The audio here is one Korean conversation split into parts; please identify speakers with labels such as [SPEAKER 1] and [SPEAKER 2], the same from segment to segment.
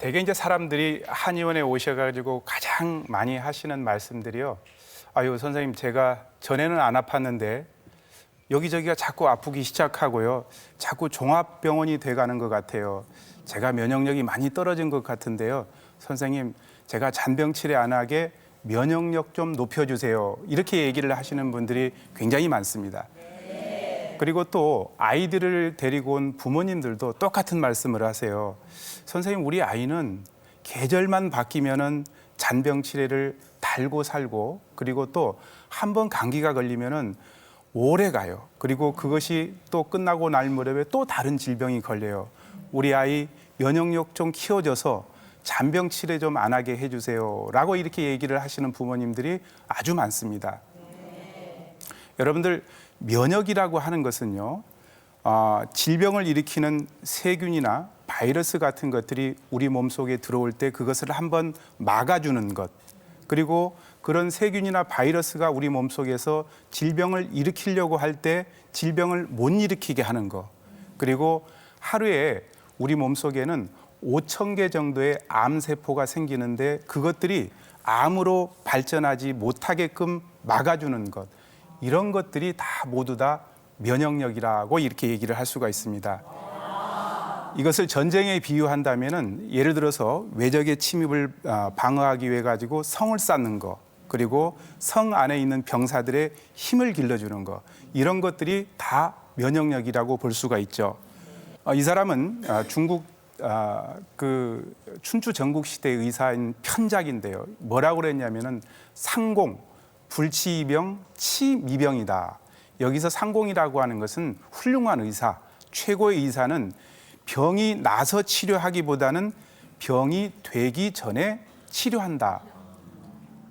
[SPEAKER 1] 대개 이제 사람들이 한의원에 오셔가지고 가장 많이 하시는 말씀들이요. 아유, 선생님, 제가 전에는 안 아팠는데 여기저기가 자꾸 아프기 시작하고요. 자꾸 종합병원이 돼가는 것 같아요. 제가 면역력이 많이 떨어진 것 같은데요. 선생님, 제가 잔병 치레 안 하게 면역력 좀 높여주세요. 이렇게 얘기를 하시는 분들이 굉장히 많습니다. 그리고 또 아이들을 데리고 온 부모님들도 똑같은 말씀을 하세요. 선생님, 우리 아이는 계절만 바뀌면은 잔병 치레를 달고 살고, 그리고 또 한 번 감기가 걸리면은 오래 가요. 그리고 그것이 또 끝나고 날 무렵에 또 다른 질병이 걸려요. 우리 아이 면역력 좀 키워줘서 잔병 치레 좀 안 하게 해주세요. 라고 이렇게 얘기를 하시는 부모님들이 아주 많습니다. 여러분들, 면역이라고 하는 것은요, 질병을 일으키는 세균이나 바이러스 같은 것들이 우리 몸속에 들어올 때 그것을 한번 막아주는 것, 그리고 그런 세균이나 바이러스가 우리 몸속에서 질병을 일으키려고 할 때 질병을 못 일으키게 하는 것, 그리고 하루에 우리 몸속에는 5,000개 정도의 암세포가 생기는데 그것들이 암으로 발전하지 못하게끔 막아주는 것, 이런 것들이 다 모두 다 면역력이라고 이렇게 얘기를 할 수가 있습니다. 이것을 전쟁에 비유한다면은 예를 들어서 외적의 침입을 방어하기 위해 가지고 성을 쌓는 거, 그리고 성 안에 있는 병사들의 힘을 길러주는 거, 이런 것들이 다 면역력이라고 볼 수가 있죠. 이 사람은 중국 그 춘추 전국 시대 의사인 편작인데요. 뭐라고 그랬냐면은 상공, 불치이병, 치미병이다. 여기서 상공이라고 하는 것은 훌륭한 의사, 최고의 의사는 병이 나서 치료하기보다는 병이 되기 전에 치료한다.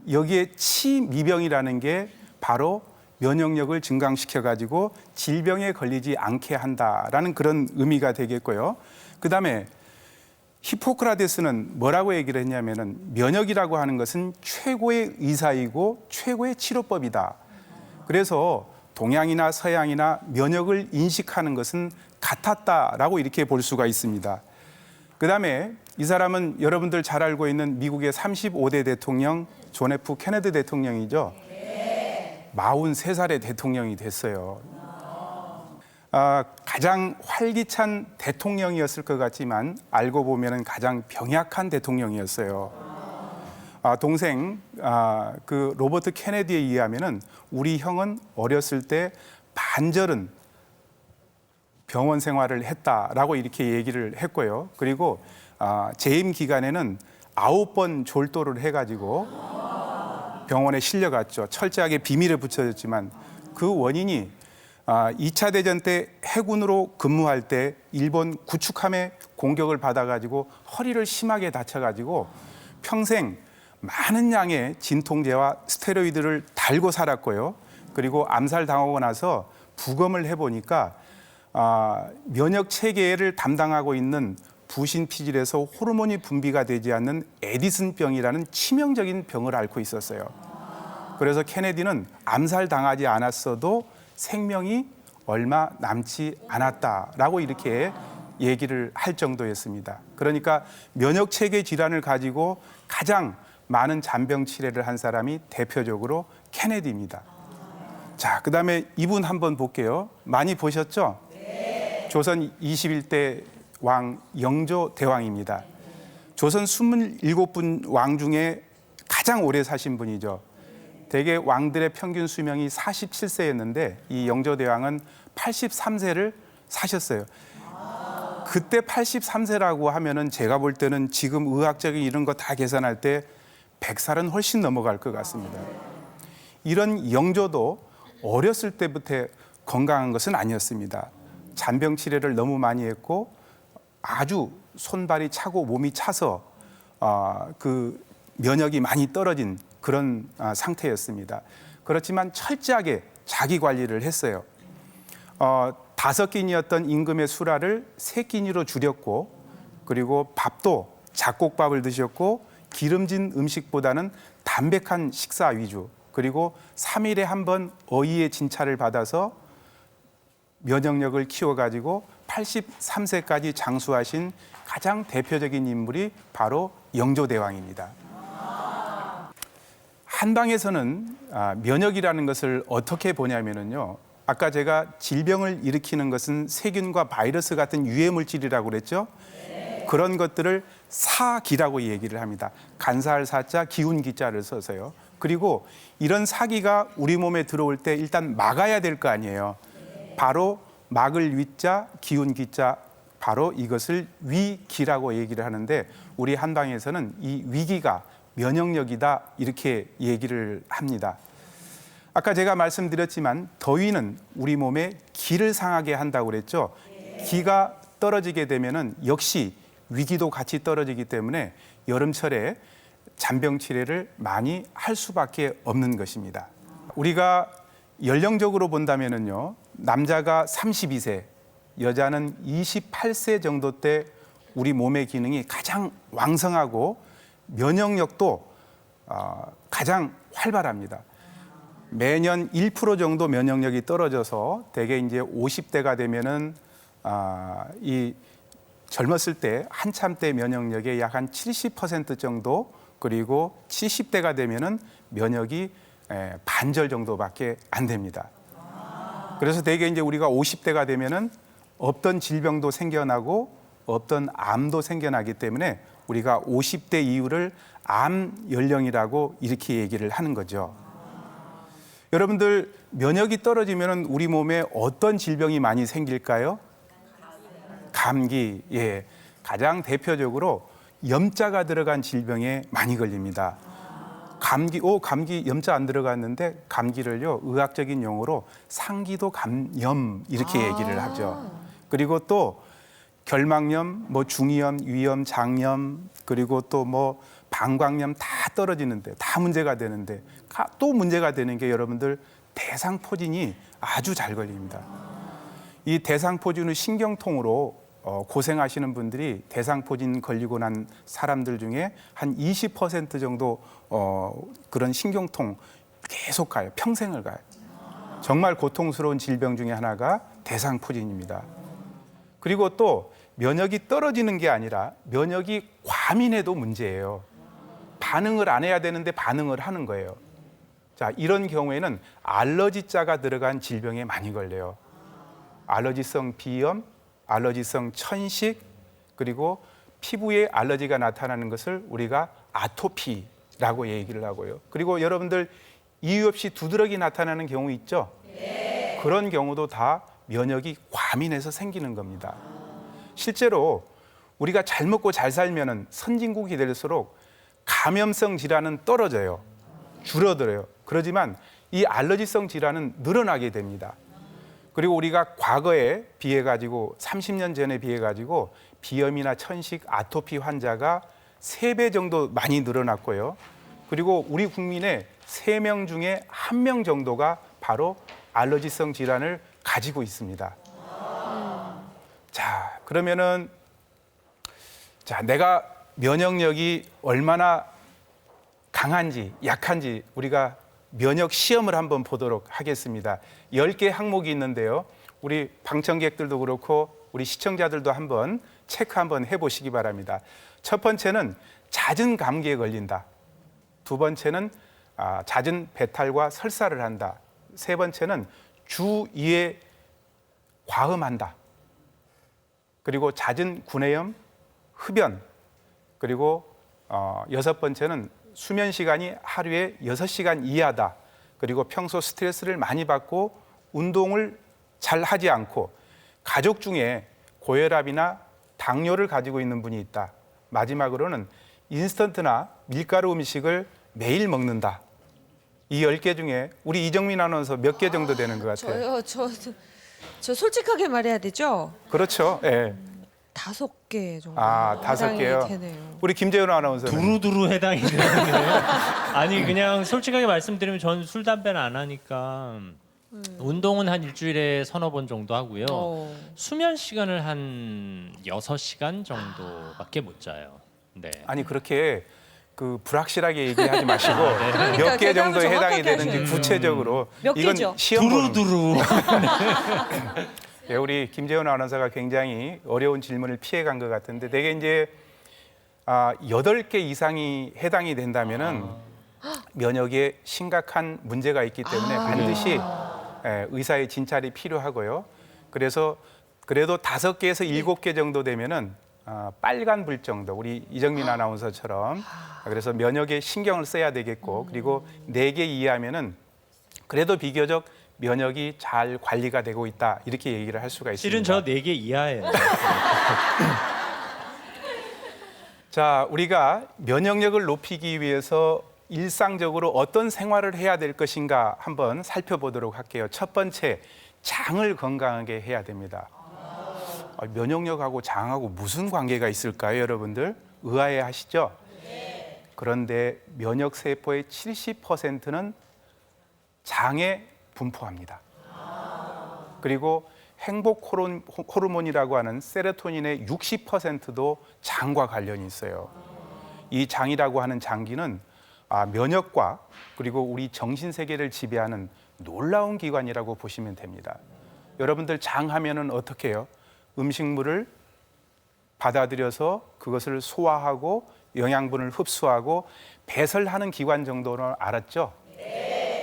[SPEAKER 1] 여기에 치미병이라는 게 바로 면역력을 증강시켜가지고 질병에 걸리지 않게 한다라는 그런 의미가 되겠고요. 그 다음에 히포크라테스는 뭐라고 얘기를 했냐면은 면역이라고 하는 것은 최고의 의사이고 최고의 치료법이다. 그래서 동양이나 서양이나 면역을 인식하는 것은 같았다라고 이렇게 볼 수가 있습니다. 그 다음에 이 사람은 여러분들 잘 알고 있는 미국의 35대 대통령 존 F 케네디 대통령이죠. 43살의 대통령이 됐어요. 가장 활기찬 대통령이었을 것 같지만 알고 보면 가장 병약한 대통령이었어요. 동생 그 로버트 케네디에 의하면은 우리 형은 어렸을 때 반절은 병원 생활을 했다라고 이렇게 얘기를 했고요. 그리고 재임 기간에는 9번 졸도를 해가지고 병원에 실려갔죠. 철저하게 비밀에 붙여졌지만 그 원인이 2차 대전 때 해군으로 근무할 때 일본 구축함의 공격을 받아가지고 허리를 심하게 다쳐가지고 평생 많은 양의 진통제와 스테로이드를 달고 살았고요. 그리고 암살당하고 나서 부검을 해보니까 면역 체계를 담당하고 있는 부신피질에서 호르몬이 분비가 되지 않는 에디슨병이라는 치명적인 병을 앓고 있었어요. 그래서 케네디는 암살당하지 않았어도 생명이 얼마 남지 않았다라고 이렇게 얘기를 할 정도였습니다. 그러니까 면역 체계 질환을 가지고 가장 많은 잔병 치레를 한 사람이 대표적으로 케네디입니다. 자, 그다음에 이분 한번 볼게요. 많이 보셨죠? 네. 조선 21대 왕 영조 대왕입니다. 조선 27분 왕 중에 가장 오래 사신 분이죠. 대개 왕들의 평균 수명이 47세였는데 이 영조 대왕은 83세를 사셨어요. 그때 83세라고 하면은 제가 볼 때는 지금 의학적인 이런 거 다 계산할 때 100살은 훨씬 넘어갈 것 같습니다. 이런 영조도 어렸을 때부터 건강한 것은 아니었습니다. 잔병 치레를 너무 많이 했고 아주 손발이 차고 몸이 차서 그 면역이 많이 떨어진 그런 상태였습니다. 그렇지만 철저하게 자기 관리를 했어요. 5끼니였던 임금의 수라를 3끼니로 줄였고, 그리고 밥도 잡곡밥을 드셨고 기름진 음식보다는 담백한 식사 위주, 그리고 3일에 한 번 어이의 진찰을 받아서 면역력을 키워가지고 83세까지 장수하신 가장 대표적인 인물이 바로 영조대왕입니다. 한방에서는 면역이라는 것을 어떻게 보냐면요. 아까 제가 질병을 일으키는 것은 세균과 바이러스 같은 유해 물질이라고 그랬죠. 그런 것들을 사기라고 얘기를 합니다. 간사할 사자, 기운 기자를 써서요. 그리고 이런 사기가 우리 몸에 들어올 때 일단 막아야 될 거 아니에요. 바로 막을 위자, 기운 기자, 바로 이것을 위기라고 얘기를 하는데 우리 한방에서는 이 위기가 면역력이다 이렇게 얘기를 합니다. 아까 제가 말씀드렸지만 더위는 우리 몸에 기를 상하게 한다고 그랬죠. 기가 떨어지게 되면은 역시 위기도 같이 떨어지기 때문에 여름철에 잔병 치레를 많이 할 수밖에 없는 것입니다. 우리가 연령적으로 본다면은요. 남자가 32세, 여자는 28세 정도 때 우리 몸의 기능이 가장 왕성하고 면역력도 가장 활발합니다. 매년 1% 정도 면역력이 떨어져서 대개 이제 50대가 되면은 이 젊었을 때 한참 때 면역력의 약 한 70% 정도 그리고 70대가 되면은 면역이 반절 정도밖에 안 됩니다. 그래서 대개 이제 우리가 50대가 되면은 없던 질병도 생겨나고 없던 암도 생겨나기 때문에 우리가 50대 이후를 암 연령이라고 이렇게 얘기를 하는 거죠. 여러분들 면역이 떨어지면 우리 몸에 어떤 질병이 많이 생길까요? 감기, 예, 가장 대표적으로 염자가 들어간 질병에 많이 걸립니다. 감기 염자 안 들어갔는데 감기를요 의학적인 용어로 상기도 감염 이렇게 얘기를 하죠. 그리고 또 결막염, 뭐 중이염, 위염, 장염 그리고 또 뭐 방광염 다 떨어지는데 다 문제가 되는데 또 문제가 되는 게 여러분들 대상포진이 아주 잘 걸립니다. 이 대상포진은 신경통으로 고생하시는 분들이 대상포진 걸리고 난 사람들 중에 한 20% 정도 그런 신경통 계속 가요. 평생을 가요. 정말 고통스러운 질병 중에 하나가 대상포진입니다. 그리고 또 면역이 떨어지는 게 아니라 면역이 과민해도 문제예요. 반응을 안 해야 되는데 반응을 하는 거예요. 자, 이런 경우에는 알러지자가 들어간 질병에 많이 걸려요. 알러지성 비염, 알러지성 천식, 그리고 피부에 알러지가 나타나는 것을 우리가 아토피라고 얘기를 하고요. 그리고 여러분들 이유 없이 두드러기 나타나는 경우 있죠? 네. 그런 경우도 다 면역이 과민해서 생기는 겁니다. 실제로 우리가 잘 먹고 잘 살면은 선진국이 될수록 감염성 질환은 떨어져요. 줄어들어요. 그러지만 이 알러지성 질환은 늘어나게 됩니다. 그리고 우리가 과거에 비해 가지고 30년 전에 비해 가지고 비염이나 천식, 아토피 환자가 3배 정도 많이 늘어났고요. 그리고 우리 국민의 3명 중에 1명 정도가 바로 알러지성 질환을 가지고 있습니다. 자, 그러면은 내가 면역력이 얼마나 강한지 약한지 우리가 면역 시험을 한번 보도록 하겠습니다. 10개 항목이 있는데요. 우리 방청객들도 그렇고 우리 시청자들도 한번 체크 한번 해보시기 바랍니다. 첫 번째는 잦은 감기에 걸린다. 두 번째는 잦은 배탈과 설사를 한다. 세 번째는 주 2회 과음한다. 그리고 잦은 구내염, 흡연, 그리고 여섯 번째는 수면 시간이 하루에 6시간 이하다. 그리고 평소 스트레스를 많이 받고 운동을 잘 하지 않고 가족 중에 고혈압이나 당뇨를 가지고 있는 분이 있다. 마지막으로는 인스턴트나 밀가루 음식을 매일 먹는다. 이 10개 중에 우리 이정민 아나운서 몇 개 정도 되는 것 같아요?
[SPEAKER 2] 저 솔직하게 말해야 되죠?
[SPEAKER 1] 그렇죠. 예.
[SPEAKER 2] 5개 정도.
[SPEAKER 1] 5개요.
[SPEAKER 2] 되네요.
[SPEAKER 1] 우리 김재현 아나운서는
[SPEAKER 3] 두루두루 해당이 되네요. 아니 그냥 솔직하게 말씀드리면 전 술 담배는 안 하니까 운동은 한 일주일에 1~2번 정도 하고요. 수면 시간을 한 6시간 정도밖에 못 자요. 네.
[SPEAKER 1] 아니 그렇게 그 불확실하게 얘기하지 마시고
[SPEAKER 2] 그러니까
[SPEAKER 1] 몇 개 정도에
[SPEAKER 2] 계량을
[SPEAKER 1] 해당이
[SPEAKER 2] 정확하게
[SPEAKER 1] 되는지
[SPEAKER 2] 하셔야죠.
[SPEAKER 1] 구체적으로
[SPEAKER 2] 몇
[SPEAKER 1] 이건
[SPEAKER 2] 개죠?
[SPEAKER 1] 시험 보는
[SPEAKER 3] 두루두루.
[SPEAKER 1] 예, 우리 김재원 아나운서가 굉장히 어려운 질문을 피해간 것 같은데 되게 이제 8개 이상이 해당이 된다면은 면역에 심각한 문제가 있기 때문에 반드시 의사의 진찰이 필요하고요. 그래서 그래도 5개에서 7개 정도 되면은 빨간 불 정도, 우리 이정민 아나운서처럼 그래서 면역에 신경을 써야 되겠고, 그리고 4개 이하면은 그래도 비교적 면역이 잘 관리가 되고 있다, 이렇게 얘기를 할 수가 있습니다.
[SPEAKER 3] 실은 저 4개 이하예요.
[SPEAKER 1] 자, 우리가 면역력을 높이기 위해서 일상적으로 어떤 생활을 해야 될 것인가 한번 살펴보도록 할게요. 첫 번째, 장을 건강하게 해야 됩니다. 면역력하고 장하고 무슨 관계가 있을까요, 여러분들? 의아해 하시죠? 그런데 면역 세포의 70%는 장에 분포합니다. 그리고 행복 호르몬이라고 하는 세로토닌의 60%도 장과 관련이 있어요. 이 장이라고 하는 장기는 면역과 그리고 우리 정신 세계를 지배하는 놀라운 기관이라고 보시면 됩니다. 여러분들 장 하면은 어떻게 해요? 음식물을 받아들여서 그것을 소화하고 영양분을 흡수하고 배설하는 기관 정도는 알았죠?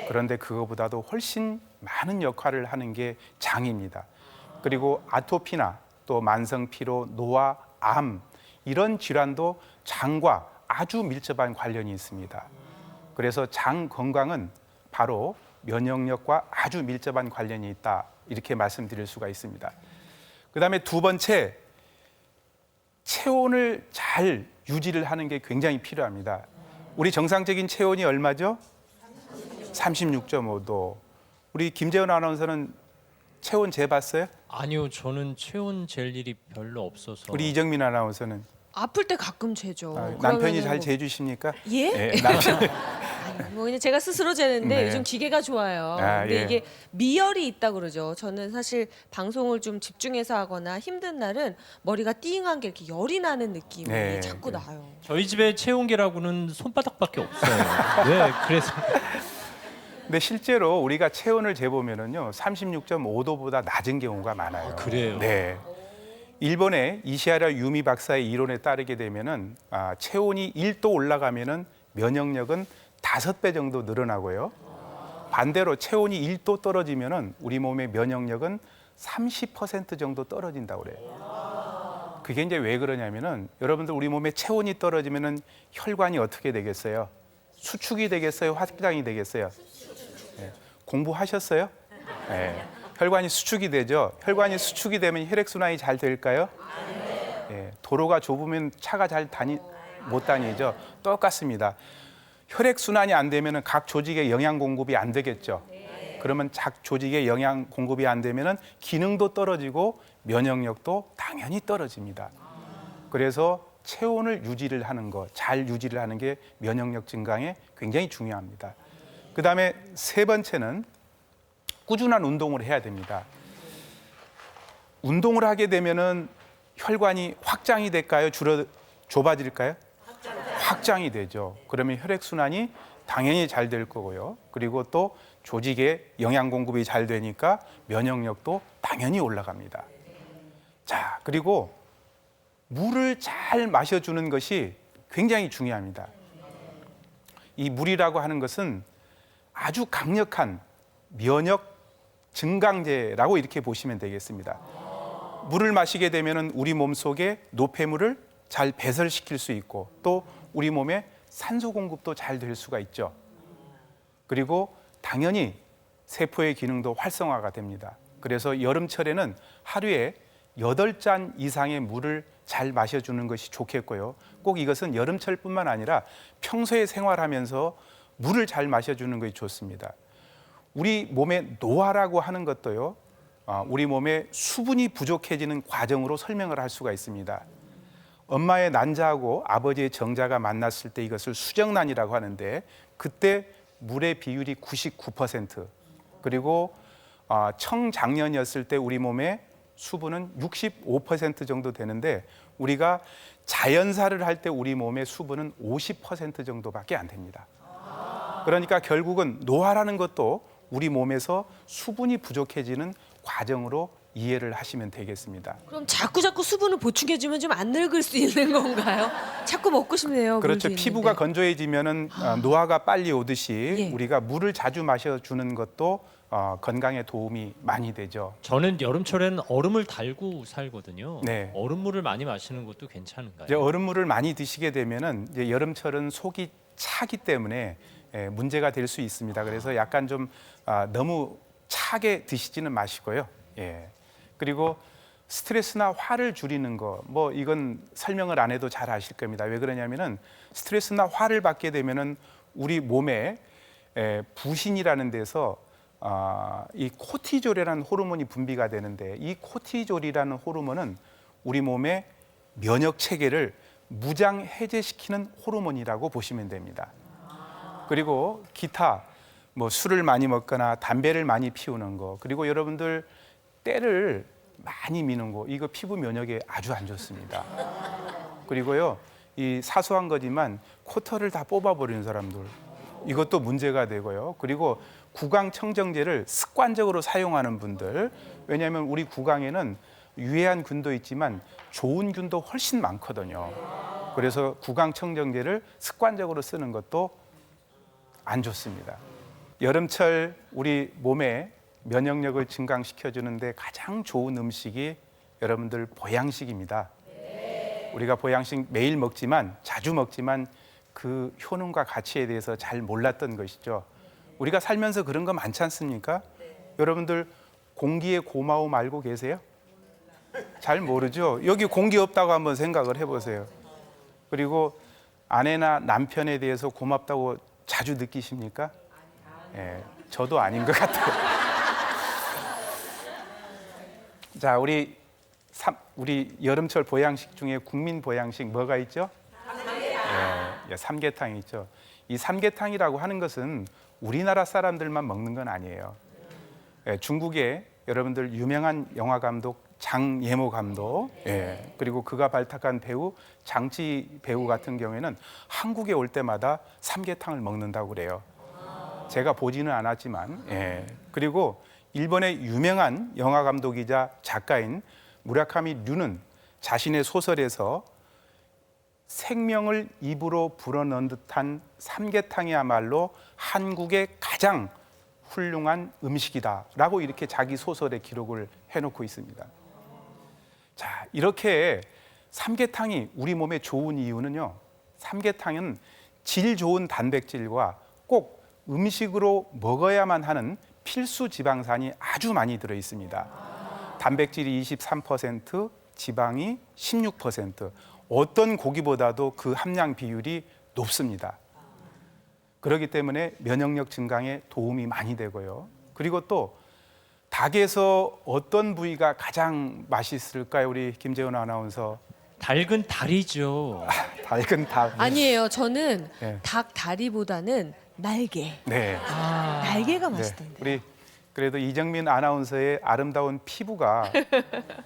[SPEAKER 1] 그런데 그거보다도 훨씬 많은 역할을 하는 게 장입니다. 그리고 아토피나 또 만성 피로, 노화, 암 이런 질환도 장과 아주 밀접한 관련이 있습니다. 그래서 장 건강은 바로 면역력과 아주 밀접한 관련이 있다, 이렇게 말씀드릴 수가 있습니다. 그다음에 두 번째, 체온을 잘 유지를 하는 게 굉장히 필요합니다. 우리 정상적인 체온이 얼마죠? 36.5도. 우리 김재원 아나운서는 체온 재봤어요?
[SPEAKER 3] 아니요, 저는 체온 잴 일이 별로 없어서.
[SPEAKER 1] 우리 이정민 아나운서는
[SPEAKER 2] 아플 때 가끔 재죠.
[SPEAKER 1] 남편이 잘
[SPEAKER 2] 그러면은
[SPEAKER 1] 재주십니까?
[SPEAKER 2] 예?
[SPEAKER 1] 네, 남편.
[SPEAKER 2] 뭐 그냥 제가 스스로 재는데
[SPEAKER 1] 네.
[SPEAKER 2] 요즘 기계가 좋아요. 근데
[SPEAKER 1] 예.
[SPEAKER 2] 이게 미열이 있다 그러죠. 저는 사실 방송을 좀 집중해서 하거나 힘든 날은 머리가 띵한 게 이렇게 열이 나는 느낌이
[SPEAKER 1] 네,
[SPEAKER 2] 자꾸
[SPEAKER 1] 네.
[SPEAKER 2] 나요.
[SPEAKER 3] 저희 집에 체온계라고는 손바닥밖에 없어요. 네, 그래서
[SPEAKER 1] 근데 실제로 우리가 체온을 재보면은요, 36.5도보다 낮은 경우가 많아요.
[SPEAKER 3] 그래요?
[SPEAKER 1] 네. 일본의 이시하라 유미 박사의 이론에 따르게 되면은 체온이 1도 올라가면은 면역력은 5배 정도 늘어나고요. 반대로 체온이 1도 떨어지면은 우리 몸의 면역력은 30% 정도 떨어진다고 그래요. 그게 이제 왜 그러냐면은 여러분들 우리 몸의 체온이 떨어지면은 혈관이 어떻게 되겠어요? 수축이 되겠어요? 확장이 되겠어요? 네. 공부하셨어요? 네. 혈관이 수축이 되죠. 혈관이 수축이 되면 혈액순환이 잘 될까요? 네. 도로가 좁으면 차가 잘 못 다니죠. 똑같습니다. 혈액순환이 안 되면 각 조직에 영양 공급이 안 되겠죠. 그러면 각 조직에 영양 공급이 안 되면 기능도 떨어지고 면역력도 당연히 떨어집니다. 그래서 체온을 유지를 하는 거, 잘 유지를 하는 게 면역력 증강에 굉장히 중요합니다. 그다음에 세 번째는 꾸준한 운동을 해야 됩니다. 운동을 하게 되면은 혈관이 확장이 될까요? 좁아질까요? 확장이 되죠. 그러면 혈액순환이 당연히 잘 될 거고요. 그리고 또 조직에 영양 공급이 잘 되니까 면역력도 당연히 올라갑니다. 자, 그리고 물을 잘 마셔주는 것이 굉장히 중요합니다. 이 물이라고 하는 것은 아주 강력한 면역 증강제라고 이렇게 보시면 되겠습니다. 물을 마시게 되면 우리 몸 속에 노폐물을 잘 배설시킬 수 있고 또 우리 몸에 산소 공급도 잘 될 수가 있죠. 그리고 당연히 세포의 기능도 활성화가 됩니다. 그래서 여름철에는 하루에 8잔 이상의 물을 잘 마셔주는 것이 좋겠고요. 꼭 이것은 여름철뿐만 아니라 평소에 생활하면서 물을 잘 마셔주는 것이 좋습니다. 우리 몸의 노화라고 하는 것도요, 우리 몸에 수분이 부족해지는 과정으로 설명을 할 수가 있습니다. 엄마의 난자하고 아버지의 정자가 만났을 때 이것을 수정란이라고 하는데 그때 물의 비율이 99%, 그리고 청장년이었을 때 우리 몸의 수분은 65% 정도 되는데 우리가 자연사를 할 때 우리 몸의 수분은 50% 정도밖에 안 됩니다. 그러니까 결국은 노화라는 것도 우리 몸에서 수분이 부족해지는 과정으로 이해를 하시면 되겠습니다.
[SPEAKER 2] 그럼 자꾸 수분을 보충해주면 좀 안 늙을 수 있는 건가요? 자꾸 먹고 싶네요.
[SPEAKER 1] 그렇죠.
[SPEAKER 2] 물도
[SPEAKER 1] 피부가
[SPEAKER 2] 있는데.
[SPEAKER 1] 건조해지면은 노화가 빨리 오듯이
[SPEAKER 2] 예.
[SPEAKER 1] 우리가 물을 자주 마셔주는 것도 건강에 도움이 많이 되죠.
[SPEAKER 3] 저는 여름철에는 얼음을 달고 살거든요.
[SPEAKER 1] 네.
[SPEAKER 3] 얼음물을 많이 마시는 것도 괜찮은가요?
[SPEAKER 1] 이제 얼음물을 많이 드시게 되면은 이제 여름철은 속이 차기 때문에 문제가 될 수 있습니다. 그래서 약간 좀 너무 차게 드시지는 마시고요. 예. 그리고 스트레스나 화를 줄이는 거, 뭐 이건 설명을 안 해도 잘 아실 겁니다. 왜 그러냐면은 스트레스나 화를 받게 되면은 우리 몸에 부신이라는 데서 이 코티졸이라는 호르몬이 분비가 되는데, 이 코티졸이라는 호르몬은 우리 몸의 면역 체계를 무장 해제시키는 호르몬이라고 보시면 됩니다. 그리고 기타 뭐 술을 많이 먹거나 담배를 많이 피우는 거, 그리고 여러분들 때를 많이 미는 거, 이거 피부 면역에 아주 안 좋습니다. 그리고요, 이 사소한 거지만 코털을 다 뽑아버리는 사람들, 이것도 문제가 되고요. 그리고 구강 청정제를 습관적으로 사용하는 분들, 왜냐하면 우리 구강에는 유해한 균도 있지만 좋은 균도 훨씬 많거든요. 그래서 구강 청정제를 습관적으로 쓰는 것도 안 좋습니다. 여름철 우리 몸에 면역력을 증강시켜 주는데 가장 좋은 음식이 여러분들 보양식입니다. 우리가 보양식 매일 먹지만, 자주 먹지만 그 효능과 가치에 대해서 잘 몰랐던 것이죠. 우리가 살면서 그런 거 많지 않습니까? 여러분들 공기의 고마움 알고 계세요? 잘 모르죠. 여기 공기 없다고 한번 생각을 해보세요. 그리고 아내나 남편에 대해서 고맙다고 자주 느끼십니까? 예, 저도 아닌 것 같아요. 자, 우리 여름철 보양식 중에 국민 보양식 뭐가 있죠? 삼계탕이 있죠. 이 삼계탕이라고 하는 것은 우리나라 사람들만 먹는 건 아니에요. 중국의 여러분들 유명한 영화 감독 장예모 감독, 그리고 그가 발탁한 배우 장치 배우 같은 경우에는 한국에 올 때마다 삼계탕을 먹는다고 그래요. 제가 보지는 않았지만, 그리고 일본의 유명한 영화 감독이자 작가인 무라카미 류는 자신의 소설에서 생명을 입으로 불어넣은 듯한 삼계탕이야말로 한국의 가장 훌륭한 음식이다라고 이렇게 자기 소설에 기록을 해놓고 있습니다. 자, 이렇게 삼계탕이 우리 몸에 좋은 이유는요, 삼계탕은 질 좋은 단백질과 꼭 음식으로 먹어야만 하는 필수 지방산이 아주 많이 들어 있습니다. 단백질이 23%, 지방이 16%, 어떤 고기보다도 그 함량 비율이 높습니다. 그렇기 때문에 면역력 증강에 도움이 많이 되고요. 그리고 또 닭에서 어떤 부위가 가장 맛있을까요? 우리 김재훈 아나운서.
[SPEAKER 3] 닭은 다리죠.
[SPEAKER 1] 닭은 닭.
[SPEAKER 2] 아니에요. 저는
[SPEAKER 1] 네.
[SPEAKER 2] 닭 다리보다는 날개.
[SPEAKER 1] 네.
[SPEAKER 2] 날개가
[SPEAKER 1] 네.
[SPEAKER 2] 맛있던데.
[SPEAKER 1] 우리 그래도 이정민 아나운서의 아름다운 피부가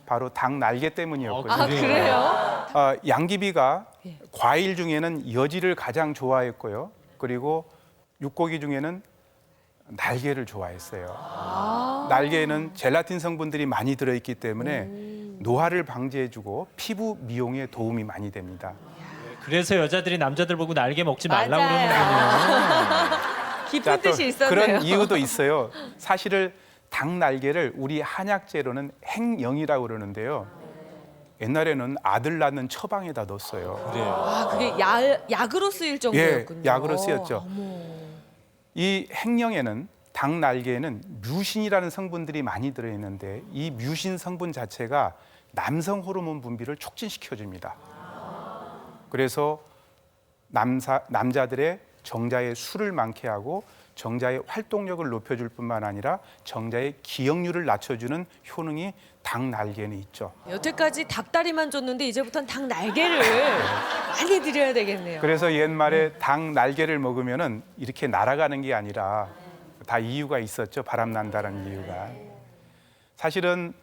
[SPEAKER 1] 바로 닭 날개 때문이었거든요.
[SPEAKER 2] 아, 그래요?
[SPEAKER 1] 양귀비가
[SPEAKER 2] 예.
[SPEAKER 1] 과일 중에는 여지를 가장 좋아했고요. 그리고 육고기 중에는 날개를 좋아했어요. 날개에는 젤라틴 성분들이 많이 들어있기 때문에 노화를 방지해주고 피부 미용에 도움이 많이 됩니다.
[SPEAKER 3] 그래서 여자들이 남자들 보고 날개 먹지 말라고
[SPEAKER 2] 맞아요.
[SPEAKER 3] 그러는군요.
[SPEAKER 2] 깊은
[SPEAKER 1] 자, 또
[SPEAKER 2] 뜻이 있었네요.
[SPEAKER 1] 그런 이유도 있어요. 사실은 닭 날개를 우리 한약재로는 행영이라고 그러는데요. 옛날에는 아들 낳는 처방에다 넣었어요.
[SPEAKER 3] 그래요.
[SPEAKER 2] 아, 그게 약으로 쓰일 정도였군요.
[SPEAKER 1] 약으로 쓰였죠.
[SPEAKER 2] 어머.
[SPEAKER 1] 이 행령에는 닭 날개에는 뮤신이라는 성분들이 많이 들어있는데, 이 뮤신 성분 자체가 남성 호르몬 분비를 촉진시켜줍니다. 그래서 남자들의 정자의 수를 많게 하고 정자의 활동력을 높여줄 뿐만 아니라 정자의 기억률을 낮춰주는 효능이 닭 날개에는 있죠.
[SPEAKER 2] 여태까지 닭다리만 줬는데 이제부터는 닭 날개를 많이 드려야 되겠네요.
[SPEAKER 1] 그래서 옛말에 닭 날개를 먹으면은 이렇게 날아가는 게 아니라 다 이유가 있었죠. 바람 난다는 이유가. 사실은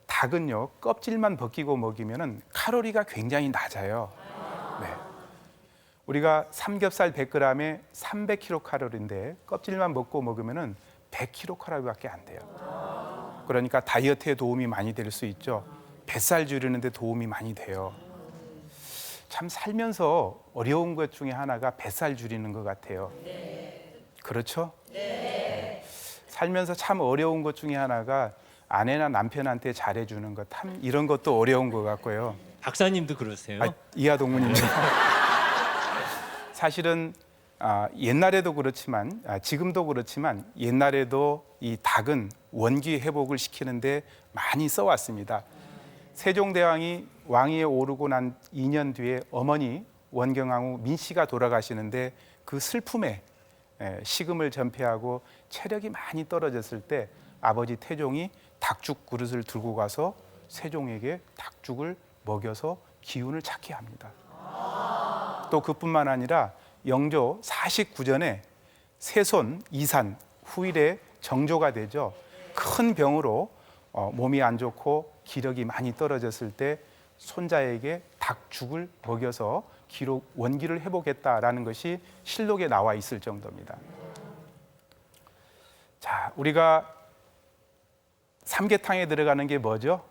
[SPEAKER 1] 닭은요, 껍질만 벗기고 먹이면은 칼로리가 굉장히 낮아요. 네. 우리가 삼겹살 100g에 300kcal인데 껍질만 먹고 먹으면은 100kcal밖에 안 돼요. 그러니까 다이어트에 도움이 많이 될 수 있죠. 뱃살 줄이는 데 도움이 많이 돼요. 참 살면서 어려운 것 중에 하나가 뱃살 줄이는 것 같아요. 그렇죠? 살면서 참 어려운 것 중에 하나가 아내나 남편한테 잘해주는 것, 참 이런 것도 어려운 것 같고요.
[SPEAKER 3] 박사님도 그러세요?
[SPEAKER 1] 이하동무님. 사실은 옛날에도 그렇지만 지금도 그렇지만 옛날에도 이 닭은 원기 회복을 시키는데 많이 써왔습니다. 세종대왕이 왕위에 오르고 난 2년 뒤에 어머니 원경왕후 민씨가 돌아가시는데 그 슬픔에 식음을 전폐하고 체력이 많이 떨어졌을 때 아버지 태종이 닭죽 그릇을 들고 가서 세종에게 닭죽을 먹여서 기운을 찾게 합니다. 또 그뿐만 아니라 영조 49전에 세손 이산 후일에 정조가 되죠. 큰 병으로 몸이 안 좋고 기력이 많이 떨어졌을 때 손자에게 닭죽을 먹여서 기록 원기를 회복했다라는 것이 실록에 나와 있을 정도입니다. 자, 우리가 삼계탕에 들어가는 게 뭐죠?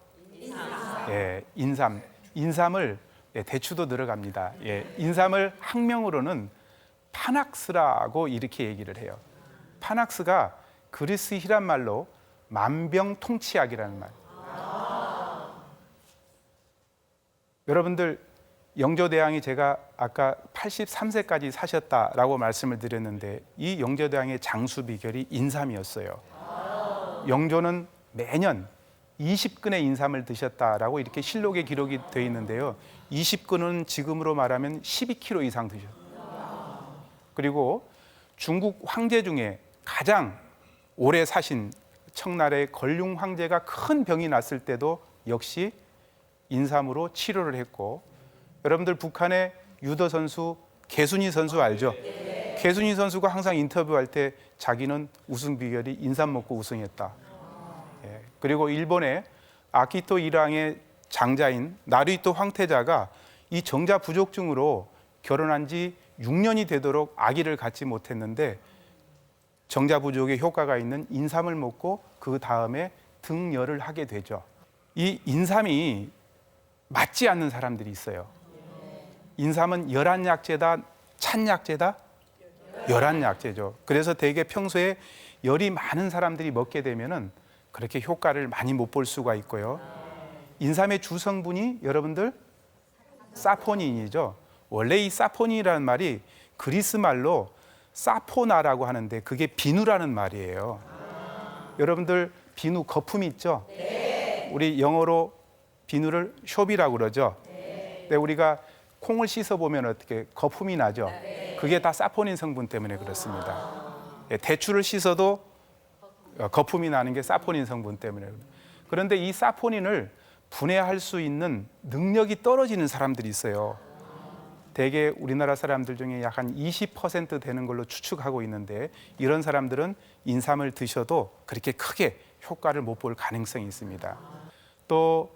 [SPEAKER 1] 인삼. 인삼을 대추도 들어갑니다. 인삼을 학명으로는 파낙스라고 이렇게 얘기를 해요. 파낙스가 그리스 히란 말로 만병통치약이라는 말. 여러분들 영조대왕이 제가 아까 83세까지 사셨다라고 말씀을 드렸는데 이 영조대왕의 장수 비결이 인삼이었어요. 영조는 매년 20근의 인삼을 드셨다라고 이렇게 실록에 기록이 되어 있는데요. 20근은 지금으로 말하면 12kg 이상 드셨어요. 그리고 중국 황제 중에 가장 오래 사신 청나라의 걸륭 황제가 큰 병이 났을 때도 역시 인삼으로 치료를 했고, 여러분들 북한의 유도 선수 개순이 선수 알죠? 개순이 선수가 항상 인터뷰할 때 자기는 우승 비결이 인삼 먹고 우승했다. 그리고 일본의 아키토 일왕의 장자인 나루히토 황태자가 이 정자 부족증으로 결혼한 지 6년이 되도록 아기를 갖지 못했는데 정자 부족에 효과가 있는 인삼을 먹고 그 다음에 등열을 하게 되죠. 이 인삼이 맞지 않는 사람들이 있어요. 인삼은 열한약재다, 찬약재다? 열한약재죠. 그래서 대개 평소에 열이 많은 사람들이 먹게 되면은 그렇게 효과를 많이 못 볼 수가 있고요. 인삼의 주성분이 여러분들 사포닌이죠. 원래 이 사포닌이라는 말이 그리스 말로 사포나라고 하는데 그게 비누라는 말이에요. 여러분들 비누 거품 있죠? 우리 영어로 비누를 숍이라고 그러죠. 근데 우리가 콩을 씻어 보면 어떻게 거품이 나죠? 그게 다 사포닌 성분 때문에 그렇습니다. 대추를 씻어도 거품이 나는 게 사포닌 성분 때문에. 그런데 이 사포닌을 분해할 수 있는 능력이 떨어지는 사람들이 있어요. 대개 우리나라 사람들 중에 약 한 20% 되는 걸로 추측하고 있는데 이런 사람들은 인삼을 드셔도 그렇게 크게 효과를 못 볼 가능성이 있습니다. 또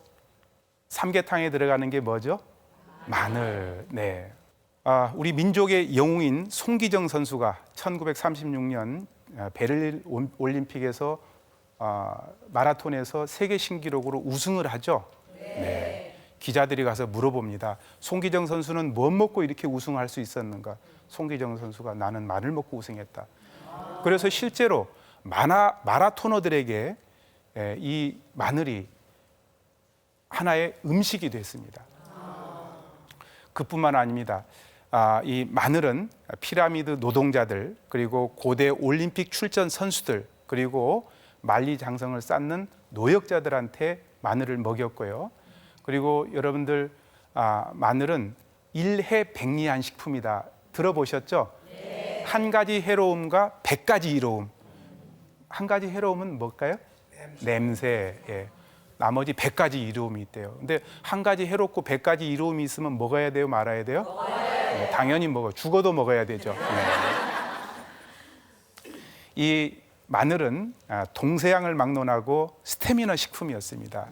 [SPEAKER 1] 삼계탕에 들어가는 게 뭐죠? 마늘. 우리 민족의 영웅인 송기정 선수가 1936년 베를린 올림픽에서 마라톤에서 세계 신기록으로 우승을 하죠. 기자들이 가서 물어봅니다. 송기정 선수는 뭐 먹고 이렇게 우승할 수 있었는가? 송기정 선수가 나는 마늘 먹고 우승했다. 그래서 실제로 마라토너들에게 이 마늘이 하나의 음식이 됐습니다. 그뿐만 아닙니다. 이 마늘은 피라미드 노동자들, 그리고 고대 올림픽 출전 선수들, 그리고 만리장성을 쌓는 노역자들한테 마늘을 먹였고요. 그리고 여러분들 마늘은 일해백리한 식품이다. 들어보셨죠? 한 가지 해로움과 100가지 이로움. 한 가지 해로움은 뭘까요? 냄새. 나머지 100가지 이로움이 있대요. 근데 한 가지 해롭고 100가지 이로움이 있으면 먹어야 돼요, 말아야 돼요? 당연히 먹어요. 죽어도 먹어야 되죠. 이 마늘은 동서양을 막론하고 스태미너 식품이었습니다.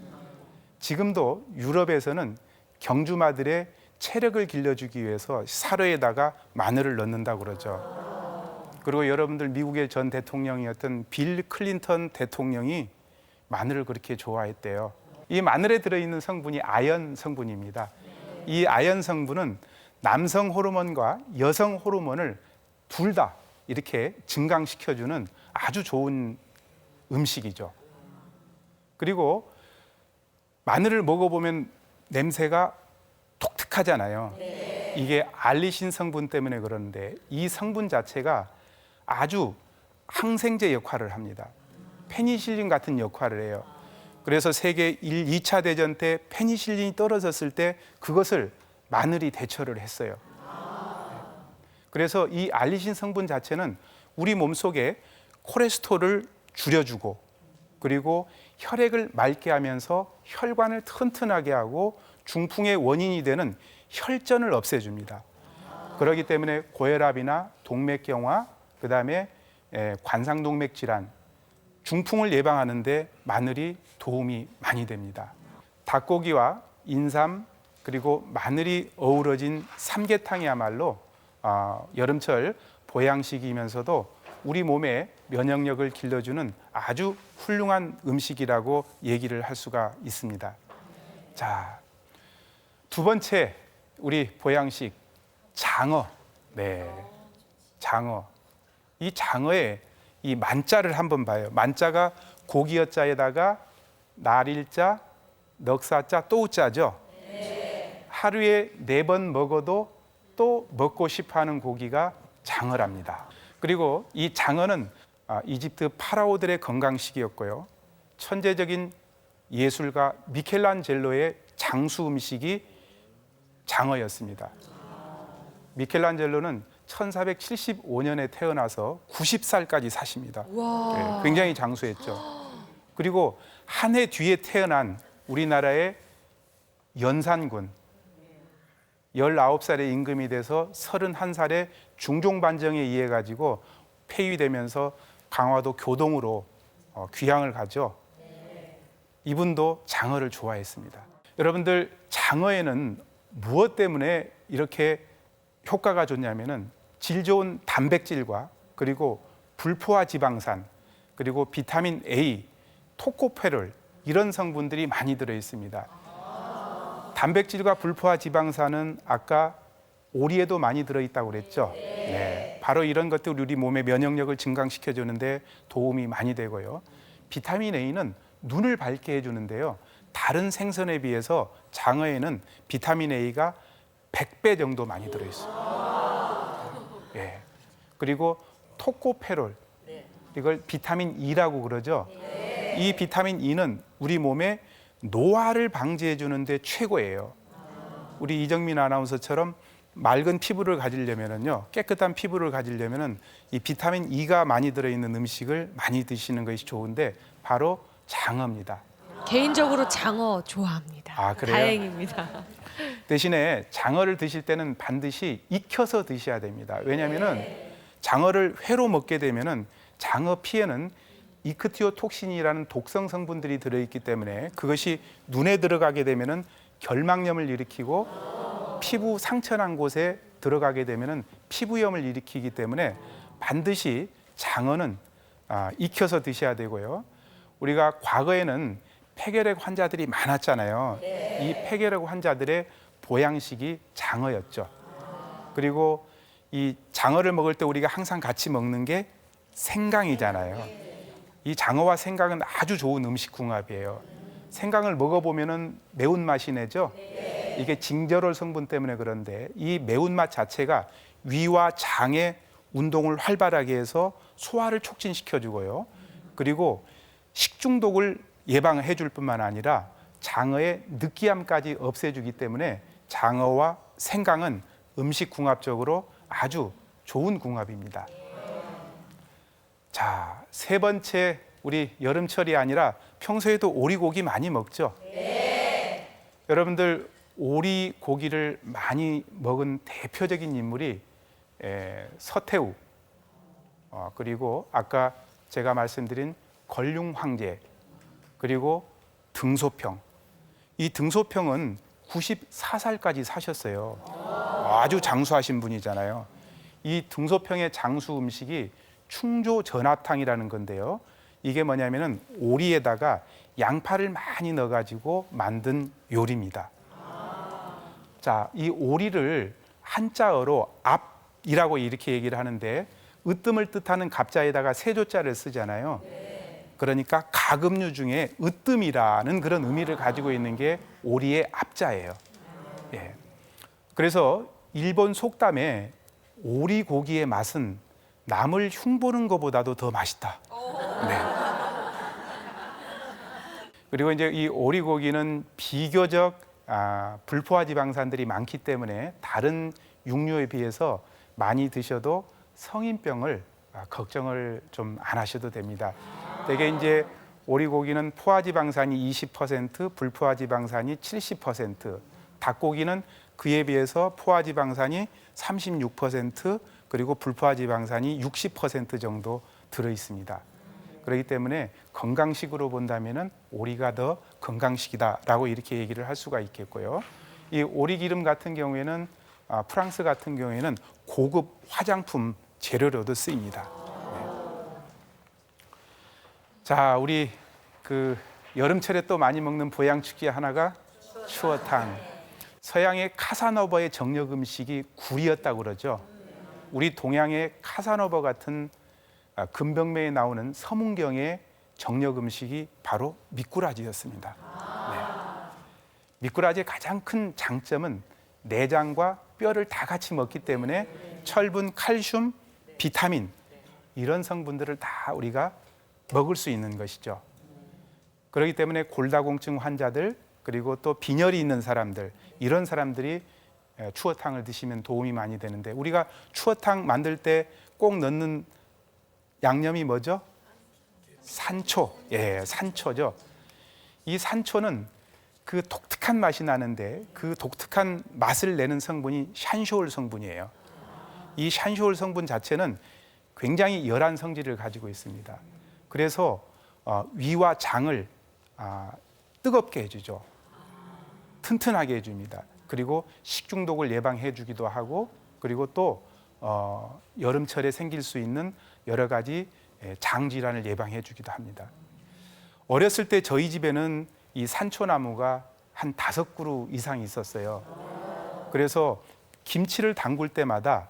[SPEAKER 1] 지금도 유럽에서는 경주마들의 체력을 길러주기 위해서 사료에다가 마늘을 넣는다고 그러죠. 그리고 여러분들 미국의 전 대통령이었던 빌 클린턴 대통령이 마늘을 그렇게 좋아했대요. 이 마늘에 들어있는 성분이 아연 성분입니다. 이 아연 성분은 남성 호르몬과 여성 호르몬을 둘 다 이렇게 증강시켜주는 아주 좋은 음식이죠. 그리고 마늘을 먹어보면 냄새가 독특하잖아요. 이게 알리신 성분 때문에 그러는데 이 성분 자체가 아주 항생제 역할을 합니다. 페니실린 같은 역할을 해요. 그래서 세계 1, 2차 대전 때 페니실린이 떨어졌을 때 그것을 마늘이 대처를 했어요. 그래서 이 알리신 성분 자체는 우리 몸속에 콜레스테롤을 줄여주고 그리고 혈액을 맑게 하면서 혈관을 튼튼하게 하고 중풍의 원인이 되는 혈전을 없애줍니다. 그렇기 때문에 고혈압이나 동맥경화, 그다음에 관상동맥 질환, 중풍을 예방하는 데 마늘이 도움이 많이 됩니다. 닭고기와 인삼 그리고 마늘이 어우러진 삼계탕이야말로 여름철 보양식이면서도 우리 몸의 면역력을 길러주는 아주 훌륭한 음식이라고 얘기를 할 수가 있습니다. 자, 두 번째 우리 보양식 장어. 네, 장어. 이 장어의 이 만자를 한번 봐요. 만자가 고기여자에다가 날일자, 넉사자, 또우자죠. 하루에 4번 먹어도 또 먹고 싶어하는 고기가 장어랍니다. 그리고 이 장어는 이집트 파라오들의 건강식이었고요. 천재적인 예술가 미켈란젤로의 장수 음식이 장어였습니다. 미켈란젤로는 1475년에 태어나서 90살까지 사십니다. 네, 굉장히 장수했죠. 그리고 한 해 뒤에 태어난 우리나라의 연산군, 19살에 임금이 돼서 31살에 중종반정에 의해 가지고 폐위되면서 강화도 교동으로 귀향을 가죠. 이분도 장어를 좋아했습니다. 여러분들, 장어에는 무엇 때문에 이렇게 효과가 좋냐면은 질 좋은 단백질과 그리고 불포화 지방산 그리고 비타민 A, 토코페롤 이런 성분들이 많이 들어 있습니다. 단백질과 불포화 지방산은 아까 오리에도 많이 들어 있다고 그랬죠. 네, 바로 이런 것들이 우리 몸의 면역력을 증강시켜 주는데 도움이 많이 되고요. 비타민 A는 눈을 밝게 해주는데요. 다른 생선에 비해서 장어에는 비타민 A가 100배 정도 많이 들어 있어요. 예. 그리고 토코페롤, 이걸 비타민 E라고 그러죠. 이 비타민 E는 우리 몸에 노화를 방지해 주는데 최고예요. 우리 이정민 아나운서처럼 맑은 피부를 가지려면은요, 깨끗한 피부를 가지려면은 이 비타민 E가 많이 들어있는 음식을 많이 드시는 것이 좋은데 바로 장어입니다.
[SPEAKER 2] 개인적으로 장어 좋아합니다.
[SPEAKER 1] 아, 그래요?
[SPEAKER 2] 다행입니다.
[SPEAKER 1] 대신에 장어를 드실 때는 반드시 익혀서 드셔야 됩니다. 왜냐하면은 장어를 회로 먹게 되면은 장어 피에는 이크티오톡신이라는 독성 성분들이 들어있기 때문에 그것이 눈에 들어가게 되면은 결막염을 일으키고 피부 상처난 곳에 들어가게 되면은 피부염을 일으키기 때문에 반드시 장어는 익혀서 드셔야 되고요. 우리가 과거에는 폐결핵 환자들이 많았잖아요. 이 폐결핵 환자들의 보양식이 장어였죠. 그리고 이 장어를 먹을 때 우리가 항상 같이 먹는 게 생강이잖아요. 이 장어와 생강은 아주 좋은 음식 궁합이에요. 생강을 먹어보면은 매운맛이 내죠. 이게 징저롤 성분 때문에 그런데 이 매운맛 자체가 위와 장의 운동을 활발하게 해서 소화를 촉진시켜주고요. 그리고 식중독을 예방해 줄 뿐만 아니라 장어의 느끼함까지 없애주기 때문에 장어와 생강은 음식 궁합적으로 아주 좋은 궁합입니다. 자, 세 번째, 우리 여름철이 아니라 평소에도 오리고기 많이 먹죠? 네. 여러분들, 오리고기를 많이 먹은 대표적인 인물이 서태후, 그리고 아까 제가 말씀드린 걸륭 황제, 그리고 등소평. 이 등소평은 94살까지 사셨어요. 아주 장수하신 분이잖아요. 이 등소평의 장수 음식이 충조 전화탕이라는 건데요. 이게 뭐냐면은 오리에다가 양파를 많이 넣어가지고 만든 요리입니다. 자, 이 오리를 한자어로 앞이라고 이렇게 얘기를 하는데 으뜸을 뜻하는 갑자에다가 세조자를 쓰잖아요. 그러니까 가금류 중에 으뜸이라는 그런 의미를 가지고 있는 게 오리의 앞자예요. 예. 그래서 일본 속담에 오리 고기의 맛은 남을 흉보는 것보다도 더 맛있다. 네. 그리고 이제 이 오리 고기는 비교적 불포화 지방산들이 많기 때문에 다른 육류에 비해서 많이 드셔도 성인병을 걱정을 좀 안 하셔도 됩니다. 대개 이제 오리고기는 포화지방산이 20%, 불포화지방산이 70%, 닭고기는 그에 비해서 포화지방산이 36%, 그리고 불포화지방산이 60% 정도 들어 있습니다. 그렇기 때문에 건강식으로 본다면은 오리가 더 건강식이다라고 이렇게 얘기를 할 수가 있겠고요. 이 오리 기름 같은 경우에는 프랑스 같은 경우에는 고급 화장품 재료로도 쓰입니다. 자, 우리 그 여름철에 또 많이 먹는 보양축제 하나가 추어탕. 서양의 카사노버의 정력 음식이 굴이었다고 그러죠. 우리 동양의 카사노버 같은 금병매에 나오는 서문경의 정력 음식이 바로 미꾸라지였습니다. 네. 미꾸라지의 가장 큰 장점은 내장과 뼈를 다 같이 먹기 때문에 철분, 칼슘, 비타민 이런 성분들을 다 우리가 먹을 수 있는 것이죠. 그렇기 때문에 골다공증 환자들 그리고 또 빈혈이 있는 사람들 이런 사람들이 추어탕을 드시면 도움이 많이 되는데 우리가 추어탕 만들 때 꼭 넣는 양념이 뭐죠? 산초. 예, 산초죠. 이 산초는 그 독특한 맛이 나는데 그 독특한 맛을 내는 성분이 샨쇼올 성분이에요. 이 샨쇼올 성분 자체는 굉장히 열한 성질을 가지고 있습니다. 그래서 위와 장을 뜨겁게 해주죠. 튼튼하게 해줍니다. 그리고 식중독을 예방해 주기도 하고 그리고 또 여름철에 생길 수 있는 여러 가지 장 질환을 예방해 주기도 합니다. 어렸을 때 저희 집에는 이 산초나무가 한 5그루 이상 있었어요. 그래서 김치를 담글 때마다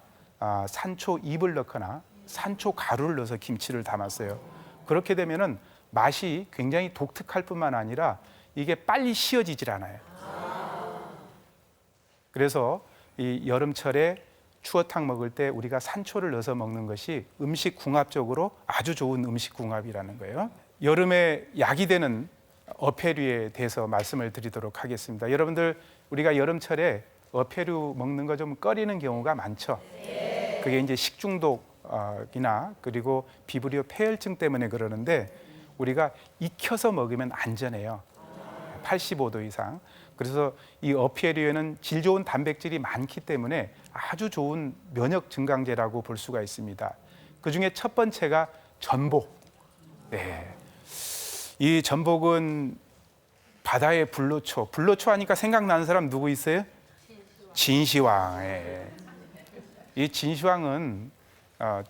[SPEAKER 1] 산초 잎을 넣거나 산초 가루를 넣어서 김치를 담았어요. 그렇게 되면은 맛이 굉장히 독특할 뿐만 아니라 이게 빨리 씌어지질 않아요. 그래서 이 여름철에 추어탕 먹을 때 우리가 산초를 넣어서 먹는 것이 음식 궁합적으로 아주 좋은 음식 궁합이라는 거예요. 여름에 약이 되는 어패류에 대해서 말씀을 드리도록 하겠습니다. 여러분들 우리가 여름철에 어패류 먹는 거 좀 꺼리는 경우가 많죠. 그게 이제 식중독이나 그리고 비브리오 폐혈증 때문에 그러는데 우리가 익혀서 먹으면 안전해요. 85도 이상. 그래서 이 어패류에는 질 좋은 단백질이 많기 때문에 아주 좋은 면역 증강제라고 볼 수가 있습니다. 그 중에 첫 번째가 전복. 네. 이 전복은 바다의 불로초. 불로초 하니까 생각나는 사람 누구 있어요? 진시황. 예. 이 진시황은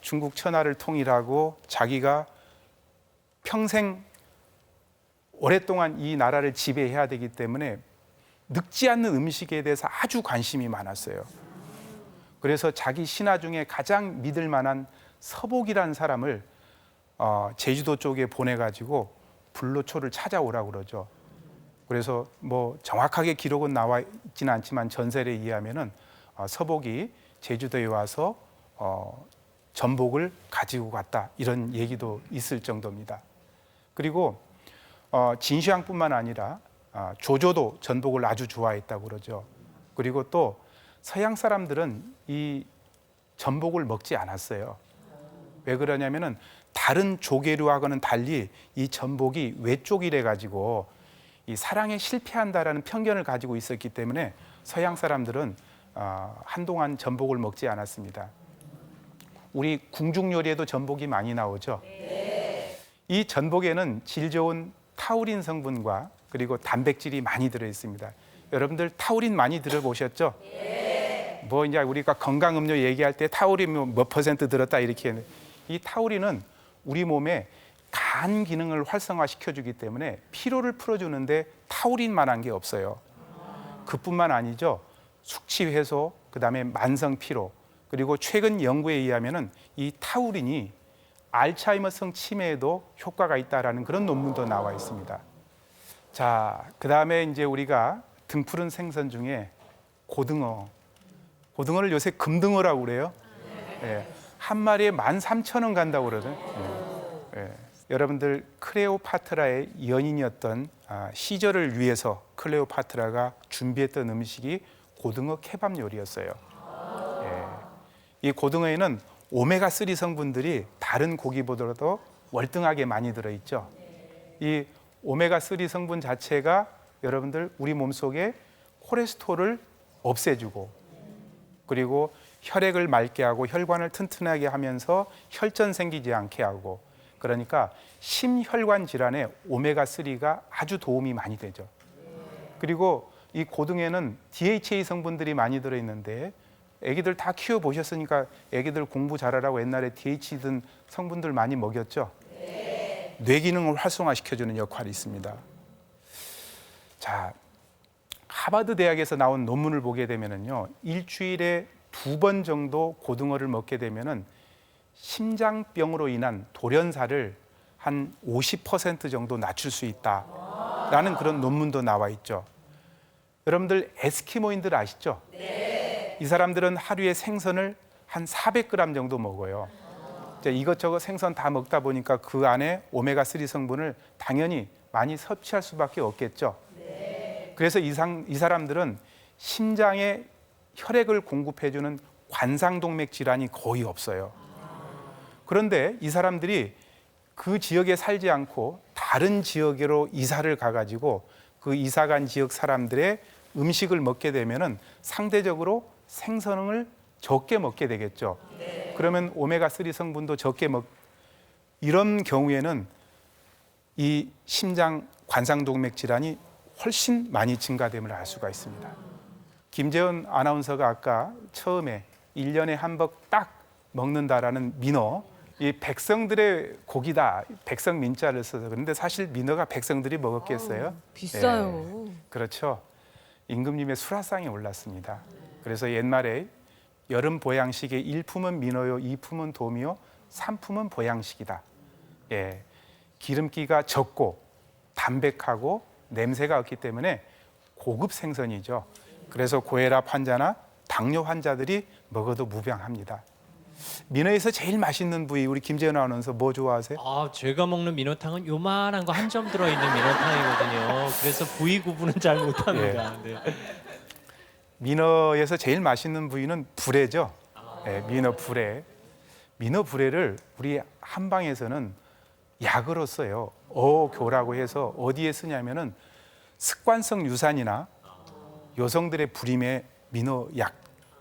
[SPEAKER 1] 중국 천하를 통일하고 자기가 평생 오랫동안 이 나라를 지배해야 되기 때문에 늙지 않는 음식에 대해서 아주 관심이 많았어요. 그래서 자기 신하 중에 가장 믿을 만한 서복이라는 사람을 제주도 쪽에 보내가지고 불로초를 찾아오라고 그러죠. 그래서 뭐 정확하게 기록은 나와 있지는 않지만 전설에 의하면은 서복이 제주도에 와서 전복을 가지고 갔다 이런 얘기도 있을 정도입니다. 그리고 진시황뿐만 아니라 조조도 전복을 아주 좋아했다고 그러죠. 그리고 또 서양 사람들은 이 전복을 먹지 않았어요. 왜 그러냐면은 다른 조개류하고는 달리 이 전복이 외쪽이래 가지고 이 사랑에 실패한다라는 편견을 가지고 있었기 때문에 서양 사람들은 한동안 전복을 먹지 않았습니다. 우리 궁중 요리에도 전복이 많이 나오죠. 이 전복에는 질 좋은 타우린 성분과 그리고 단백질이 많이 들어 있습니다. 여러분들 타우린 많이 들어보셨죠? 뭐 이제 우리가 건강 음료 얘기할 때 타우린 몇 퍼센트 들었다 이렇게. 이 타우린은 우리 몸에 간 기능을 활성화시켜주기 때문에 피로를 풀어주는데 타우린만한 게 없어요. 그뿐만 아니죠. 숙취 해소, 그다음에 만성 피로, 그리고 최근 연구에 의하면은 이 타우린이 알츠하이머성 치매에도 효과가 있다라는 그런 논문도 나와 있습니다. 자, 그다음에 이제 우리가 등푸른 생선 중에 고등어. 고등어를 요새 금등어라고 그래요. 예, 한 마리에 13,000원 간다고 그러거든요. 예. 여러분들 클레오파트라의 연인이었던 시절을 위해서 클레오파트라가 준비했던 음식이 고등어 케밥 요리였어요. 예. 이 고등어에는 오메가3 성분들이 다른 고기보다도 월등하게 많이 들어있죠. 이 오메가3 성분 자체가 여러분들 우리 몸속에 콜레스테롤을 없애주고, 그리고 혈액을 맑게 하고 혈관을 튼튼하게 하면서 혈전 생기지 않게 하고, 그러니까 심혈관 질환에 오메가3가 아주 도움이 많이 되죠. 그리고 이 고등에는 DHA 성분들이 많이 들어있는데, 애기들 다 키워보셨으니까 애기들 공부 잘하라고 옛날에 DHA 든 성분들 많이 먹였죠. 뇌 기능을 활성화시켜주는 역할이 있습니다. 자, 하버드 대학에서 나온 논문을 보게 되면은요, 일주일에 2번 정도 고등어를 먹게 되면은 심장병으로 인한 돌연사를 한 50% 정도 낮출 수 있다라는 그런 논문도 나와 있죠. 여러분들 에스키모인들 아시죠? 네. 이 사람들은 하루에 생선을 한 400g 정도 먹어요. 이것저것 생선 다 먹다 보니까 그 안에 오메가3 성분을 당연히 많이 섭취할 수밖에 없겠죠. 네. 그래서 이 사람들은 심장에 혈액을 공급해주는 관상동맥 질환이 거의 없어요. 그런데 이 사람들이 그 지역에 살지 않고 다른 지역으로 이사를 가가지고 그 이사 간 지역 사람들의 음식을 먹게 되면은 상대적으로 생선을 적게 먹게 되겠죠. 네. 그러면 오메가3 성분도 적게 이런 경우에는 이 심장 관상동맥 질환이 훨씬 많이 증가됨을 알 수가 있습니다. 김재원 아나운서가 아까 처음에 1년에 한 번 딱 먹는다라는 민어, 이 백성들의 고기다, 백성 민자를 써서. 그런데 사실 민어가 백성들이 먹었겠어요?
[SPEAKER 2] 비싸요.
[SPEAKER 1] 네, 그렇죠. 임금님의 수라상이 올랐습니다. 그래서 옛말에 여름 보양식의 1품은 민어요, 2품은 돔이요, 3품은 보양식이다. 예, 기름기가 적고 담백하고 냄새가 없기 때문에 고급 생선이죠. 그래서 고혈압 환자나 당뇨 환자들이 먹어도 무병합니다. 민어에서 제일 맛있는 부위, 우리 김재현 아나운서 뭐 좋아하세요?
[SPEAKER 3] 제가 먹는 민어탕은 요만한 거 한 점 들어있는 민어탕이거든요. 그래서 부위 구분은 잘 못합니다. 네.
[SPEAKER 1] 민어에서 제일 맛있는 부위는 불에죠. 네, 민어 불에. 민어 불에를 우리 한방에서는 약으로 써요. 어교라고 해서 어디에 쓰냐면은 습관성 유산이나 여성들의 불임에 민어 약,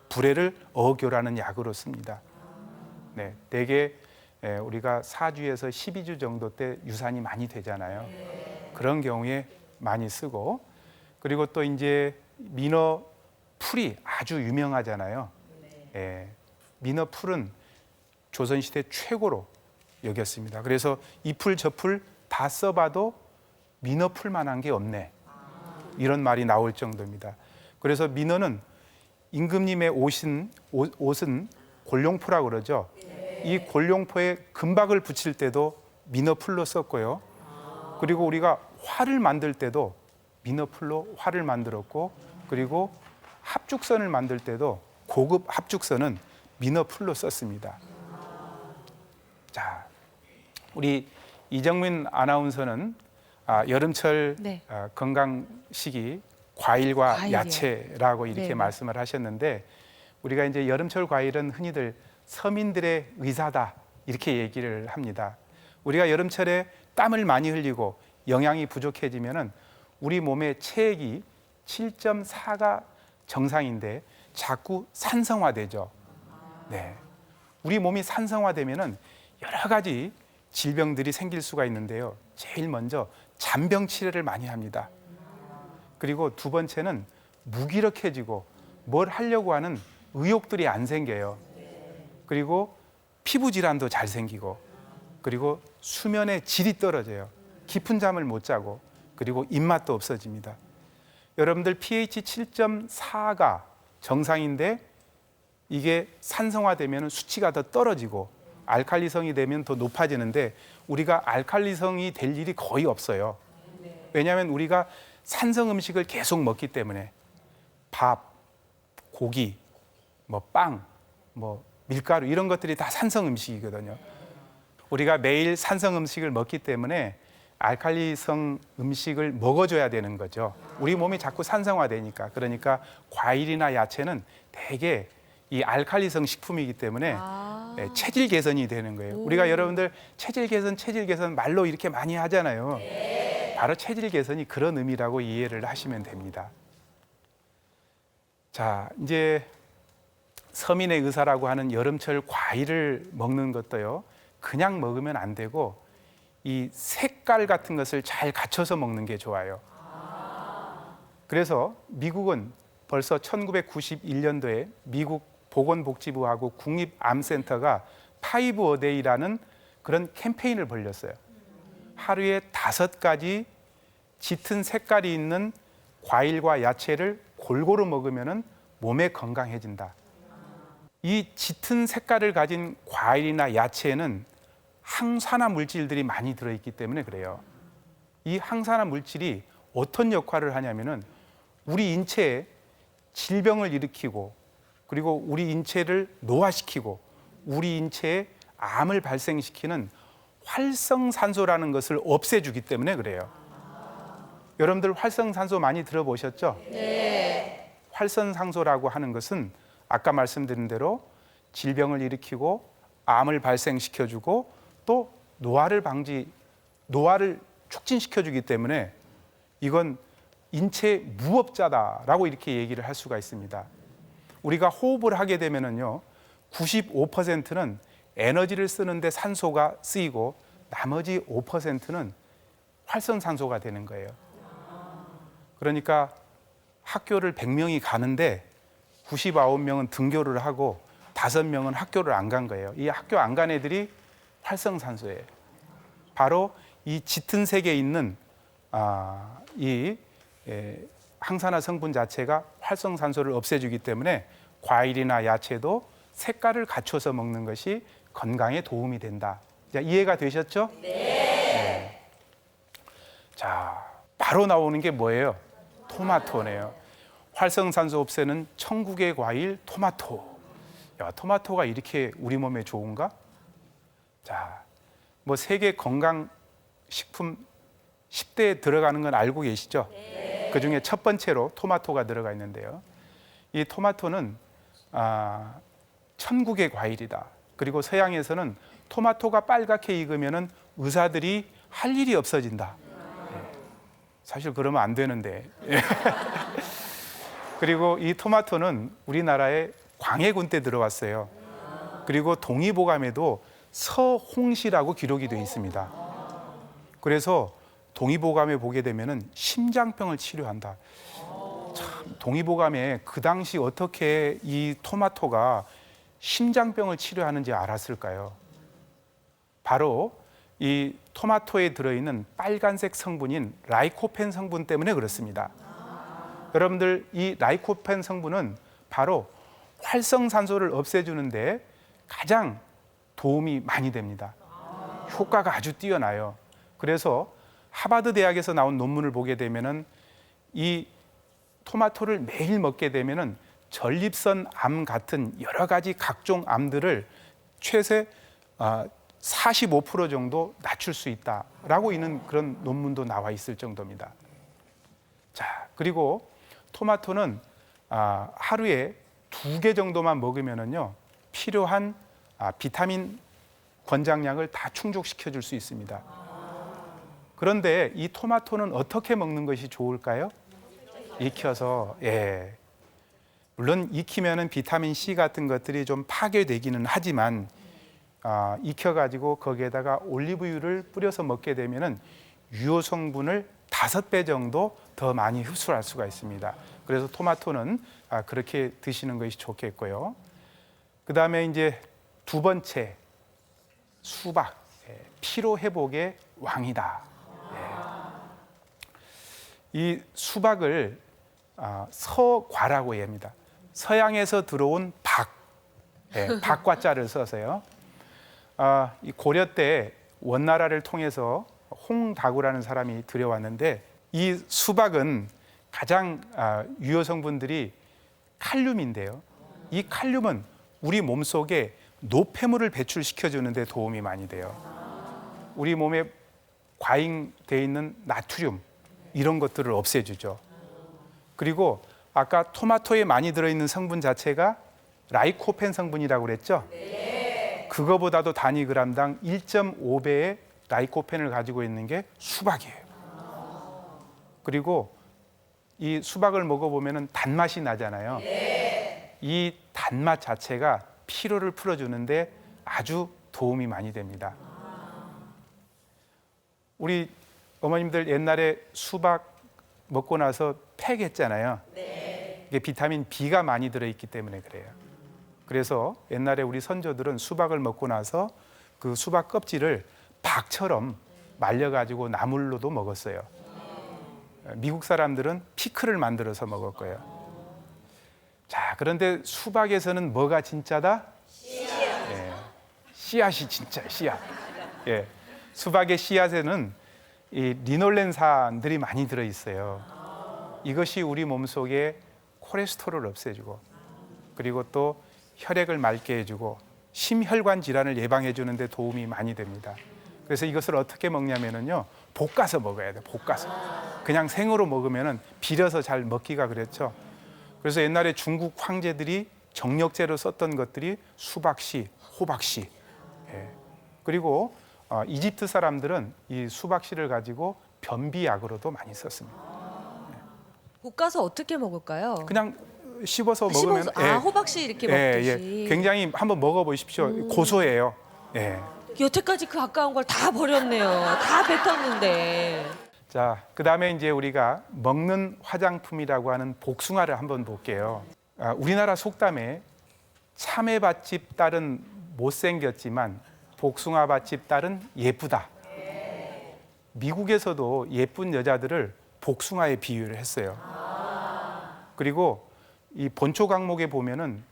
[SPEAKER 1] 불에를 어교라는 약으로 씁니다. 네, 대개 우리가 4주에서 12주 정도 때 유산이 많이 되잖아요. 그런 경우에 많이 쓰고, 그리고 또 이제 민어 풀이 아주 유명하잖아요. 민어 풀은 조선시대 최고로 여겼습니다. 그래서 이 풀 저 풀 다 써봐도 민어 풀만한 게 없네, 이런 말이 나올 정도입니다. 그래서 민어는 임금님의 옷은 골룡포라고 그러죠. 이 골룡포에 금박을 붙일 때도 민어풀로 썼고요. 그리고 우리가 활을 만들 때도 민어풀로 활을 만들었고, 그리고 합죽선을 만들 때도 고급 합죽선은 민어풀로 썼습니다. 자, 우리 이정민 아나운서는 여름철
[SPEAKER 2] 네.
[SPEAKER 1] 건강식이 과일과
[SPEAKER 2] 과일이요.
[SPEAKER 1] 야채라고 이렇게
[SPEAKER 2] 네.
[SPEAKER 1] 말씀을 하셨는데, 우리가 이제 여름철 과일은 흔히들 서민들의 의사다 이렇게 얘기를 합니다. 우리가 여름철에 땀을 많이 흘리고 영양이 부족해지면은 우리 몸의 체액이 7.4가 정상인데 자꾸 산성화되죠. 네, 우리 몸이 산성화되면은 여러 가지 질병들이 생길 수가 있는데요. 제일 먼저 잔병 치레를 많이 합니다. 그리고 두 번째는 무기력해지고 뭘 하려고 하는 의욕들이 안 생겨요. 그리고 피부 질환도 잘 생기고, 그리고 수면의 질이 떨어져요. 깊은 잠을 못 자고, 그리고 입맛도 없어집니다. 여러분들 pH 7.4가 정상인데 이게 산성화되면 수치가 더 떨어지고 알칼리성이 되면 더 높아지는데 우리가 알칼리성이 될 일이 거의 없어요. 왜냐하면 우리가 산성 음식을 계속 먹기 때문에 밥, 고기, 뭐 빵, 뭐 밀가루 이런 것들이 다 산성 음식이거든요. 우리가 매일 산성 음식을 먹기 때문에 알칼리성 음식을 먹어줘야 되는 거죠. 우리 몸이 자꾸 산성화되니까. 그러니까 과일이나 야채는 대개 이 알칼리성 식품이기 때문에 체질 개선이 되는 거예요. 우리가 여러분들 체질 개선 말로 이렇게 많이 하잖아요. 바로 체질 개선이 그런 의미라고 이해를 하시면 됩니다. 자, 이제 서민의 의사라고 하는 여름철 과일을 먹는 것도요, 그냥 먹으면 안 되고 이 색깔 같은 것을 잘 갖춰서 먹는 게 좋아요. 그래서 미국은 벌써 1991년도에 미국 보건복지부하고 국립암센터가 5어데이라는 그런 캠페인을 벌였어요. 하루에 5가지 짙은 색깔이 있는 과일과 야채를 골고루 먹으면 몸에 건강해진다. 이 짙은 색깔을 가진 과일이나 야채에는 항산화 물질들이 많이 들어있기 때문에 그래요. 이 항산화 물질이 어떤 역할을 하냐면은 우리 인체에 질병을 일으키고 그리고 우리 인체를 노화시키고 우리 인체에 암을 발생시키는 활성산소라는 것을 없애주기 때문에 그래요. 여러분들 활성산소 많이 들어보셨죠? 네. 활성산소라고 하는 것은 아까 말씀드린 대로 질병을 일으키고 암을 발생시켜주고 또 노화를 촉진시켜주기 때문에 이건 인체 무법자다라고 이렇게 얘기를 할 수가 있습니다. 우리가 호흡을 하게 되면은요, 95%는 에너지를 쓰는데 산소가 쓰이고 나머지 5%는 활성산소가 되는 거예요. 그러니까 학교를 100명이 가는데 99명은 등교를 하고 5명은 학교를 안 간 거예요. 이 학교 안 간 애들이 활성산소예요. 바로 이 짙은 색에 있는 항산화 성분 자체가 활성산소를 없애주기 때문에 과일이나 야채도 색깔을 갖춰서 먹는 것이 건강에 도움이 된다. 자, 이해가 되셨죠? 네. 자, 바로 나오는 게 뭐예요? 토마토네요. 활성산소 없애는 천국의 과일 토마토. 야, 토마토가 이렇게 우리 몸에 좋은가? 자, 뭐 세계 건강 식품 10대에 들어가는 건 알고 계시죠? 네. 그 중에 첫 번째로 토마토가 들어가 있는데요. 이 토마토는 천국의 과일이다. 그리고 서양에서는 토마토가 빨갛게 익으면 의사들이 할 일이 없어진다. 사실 그러면 안 되는데. 그리고 이 토마토는 우리나라에 광해군 때 들어왔어요. 그리고 동의보감에도 서홍시라고 기록이 되어 있습니다. 그래서 동의보감에 보게 되면은 심장병을 치료한다. 참, 동의보감에 그 당시 어떻게 이 토마토가 심장병을 치료하는지 알았을까요? 바로 이 토마토에 들어있는 빨간색 성분인 라이코펜 성분 때문에 그렇습니다. 여러분들, 이 라이코펜 성분은 바로 활성산소를 없애주는데 가장 도움이 많이 됩니다. 효과가 아주 뛰어나요. 그래서 하버드 대학에서 나온 논문을 보게 되면은 이 토마토를 매일 먹게 되면은 전립선 암 같은 여러 가지 각종 암들을 최대 45% 정도 낮출 수 있다라고 있는 그런 논문도 나와 있을 정도입니다. 자, 그리고 토마토는 하루에 2개 정도만 먹으면은요, 필요한 비타민 권장량을 다 충족시켜 줄 수 있습니다. 그런데 이 토마토는 어떻게 먹는 것이 좋을까요? 익혀서, 예. 물론 익히면은 비타민 C 같은 것들이 좀 파괴되기는 하지만 익혀가지고 거기에다가 올리브유를 뿌려서 먹게 되면은 유효 성분을 5배 정도 더 많이 흡수할 수가 있습니다. 그래서 토마토는 그렇게 드시는 것이 좋겠고요. 그 다음에 이제 두 번째, 수박. 피로 회복의 왕이다. 이 수박을 서과라고 합니다. 서양에서 들어온 박, 박과자를 써서요. 이 고려 때 원나라를 통해서 홍다구라는 사람이 들여왔는데 이 수박은 가장 유효 성분들이 칼륨인데요. 이 칼륨은 우리 몸속에 노폐물을 배출시켜 주는데 도움이 많이 돼요. 우리 몸에 과잉되어 있는 나트륨 이런 것들을 없애주죠. 그리고 아까 토마토에 많이 들어있는 성분 자체가 라이코펜 성분이라고 그랬죠? 그거보다도 단위 그람당 1.5배의 라이코펜을 가지고 있는 게 수박이에요. 그리고 이 수박을 먹어보면 단맛이 나잖아요. 이 단맛 자체가 피로를 풀어주는데 아주 도움이 많이 됩니다. 우리 어머님들 옛날에 수박 먹고 나서 팩했잖아요. 이게 비타민 B가 많이 들어있기 때문에 그래요. 그래서 옛날에 우리 선조들은 수박을 먹고 나서 그 수박 껍질을 박처럼 말려가지고 나물로도 먹었어요. 미국 사람들은 피클을 만들어서 먹었고요. 자, 그런데 수박에서는 뭐가 진짜다? 씨앗이 진짜 씨앗. 수박의 씨앗에는 이 리놀렌산들이 많이 들어 있어요. 이것이 우리 몸속에 콜레스테롤을 없애주고 그리고 또 혈액을 맑게 해주고 심혈관 질환을 예방해 주는데 도움이 많이 됩니다. 그래서 이것을 어떻게 먹냐면요, 볶아서 먹어야 돼요. 볶아서. 그냥 생으로 먹으면은 비려서 잘 먹기가 그랬죠. 그래서 옛날에 중국 황제들이 정력제로 썼던 것들이 수박씨, 호박씨. 그리고 이집트 사람들은 이 수박씨를 가지고 변비약으로도 많이 썼습니다.
[SPEAKER 2] 볶아서 어떻게 먹을까요?
[SPEAKER 1] 그냥 씹어서 먹으면
[SPEAKER 2] 호박씨 이렇게 먹듯이.
[SPEAKER 1] 굉장히 한번 먹어보십시오. 고소해요.
[SPEAKER 2] 여태까지 그 아까운 걸 다 버렸네요. 다 뱉었는데.
[SPEAKER 1] 자, 그다음에 이제 우리가 먹는 화장품이라고 하는 복숭아를 한번 볼게요. 우리나라 속담에 참외밭집 딸은 못생겼지만 복숭아밭집 딸은 예쁘다. 미국에서도 예쁜 여자들을 복숭아에 비유를 했어요. 그리고 이 본초 강목에 보면은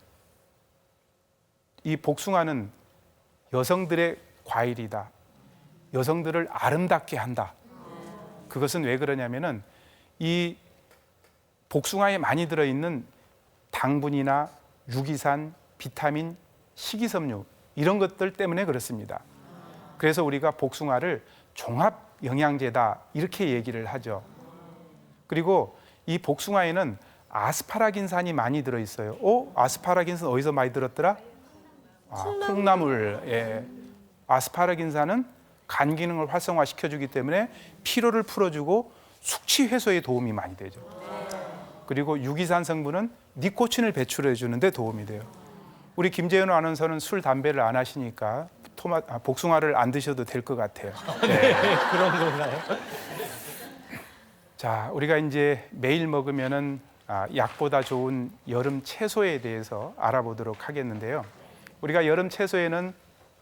[SPEAKER 1] 이 복숭아는 여성들의 과일이다. 여성들을 아름답게 한다. 그것은 왜 그러냐면은 이 복숭아에 많이 들어있는 당분이나 유기산, 비타민, 식이섬유 이런 것들 때문에 그렇습니다. 그래서 우리가 복숭아를 종합 영양제다 이렇게 얘기를 하죠. 그리고 이 복숭아에는 아스파라긴산이 많이 들어있어요. 아스파라긴산 어디서 많이 들었더라? 콩나물. 아스파라긴산은 간 기능을 활성화시켜주기 때문에 피로를 풀어주고 숙취 해소에 도움이 많이 되죠. 그리고 유기산 성분은 니코틴을 배출해 주는데 도움이 돼요. 우리 김재현 아나운서는 술, 담배를 안 하시니까 복숭아를 안 드셔도 될 것 같아요.
[SPEAKER 3] 그런 건가요?
[SPEAKER 1] 자, 우리가 이제 매일 먹으면은 약보다 좋은 여름 채소에 대해서 알아보도록 하겠는데요. 우리가 여름 채소에는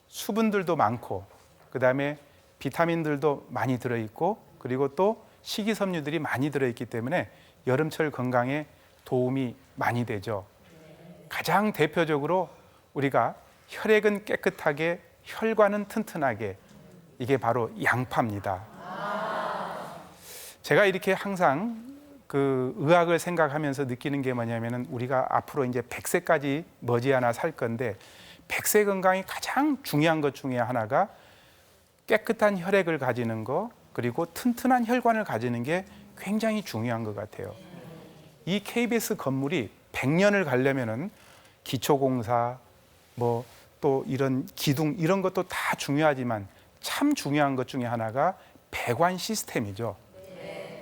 [SPEAKER 1] 수분들도 많고 그다음에 비타민들도 많이 들어있고 그리고 또 식이섬유들이 많이 들어있기 때문에 여름철 건강에 도움이 많이 되죠. 가장 대표적으로 우리가 혈액은 깨끗하게 혈관은 튼튼하게 이게 바로 양파입니다. 제가 이렇게 항상 그 의학을 생각하면서 느끼는 게 뭐냐면은 우리가 앞으로 이제 100세까지 머지않아 살 건데 100세 건강이 가장 중요한 것 중에 하나가 깨끗한 혈액을 가지는 거 그리고 튼튼한 혈관을 가지는 게 굉장히 중요한 것 같아요. 이 KBS 건물이 100년을 가려면은 기초공사 뭐 또 이런 기둥 이런 것도 다 중요하지만 참 중요한 것 중에 하나가 배관 시스템이죠.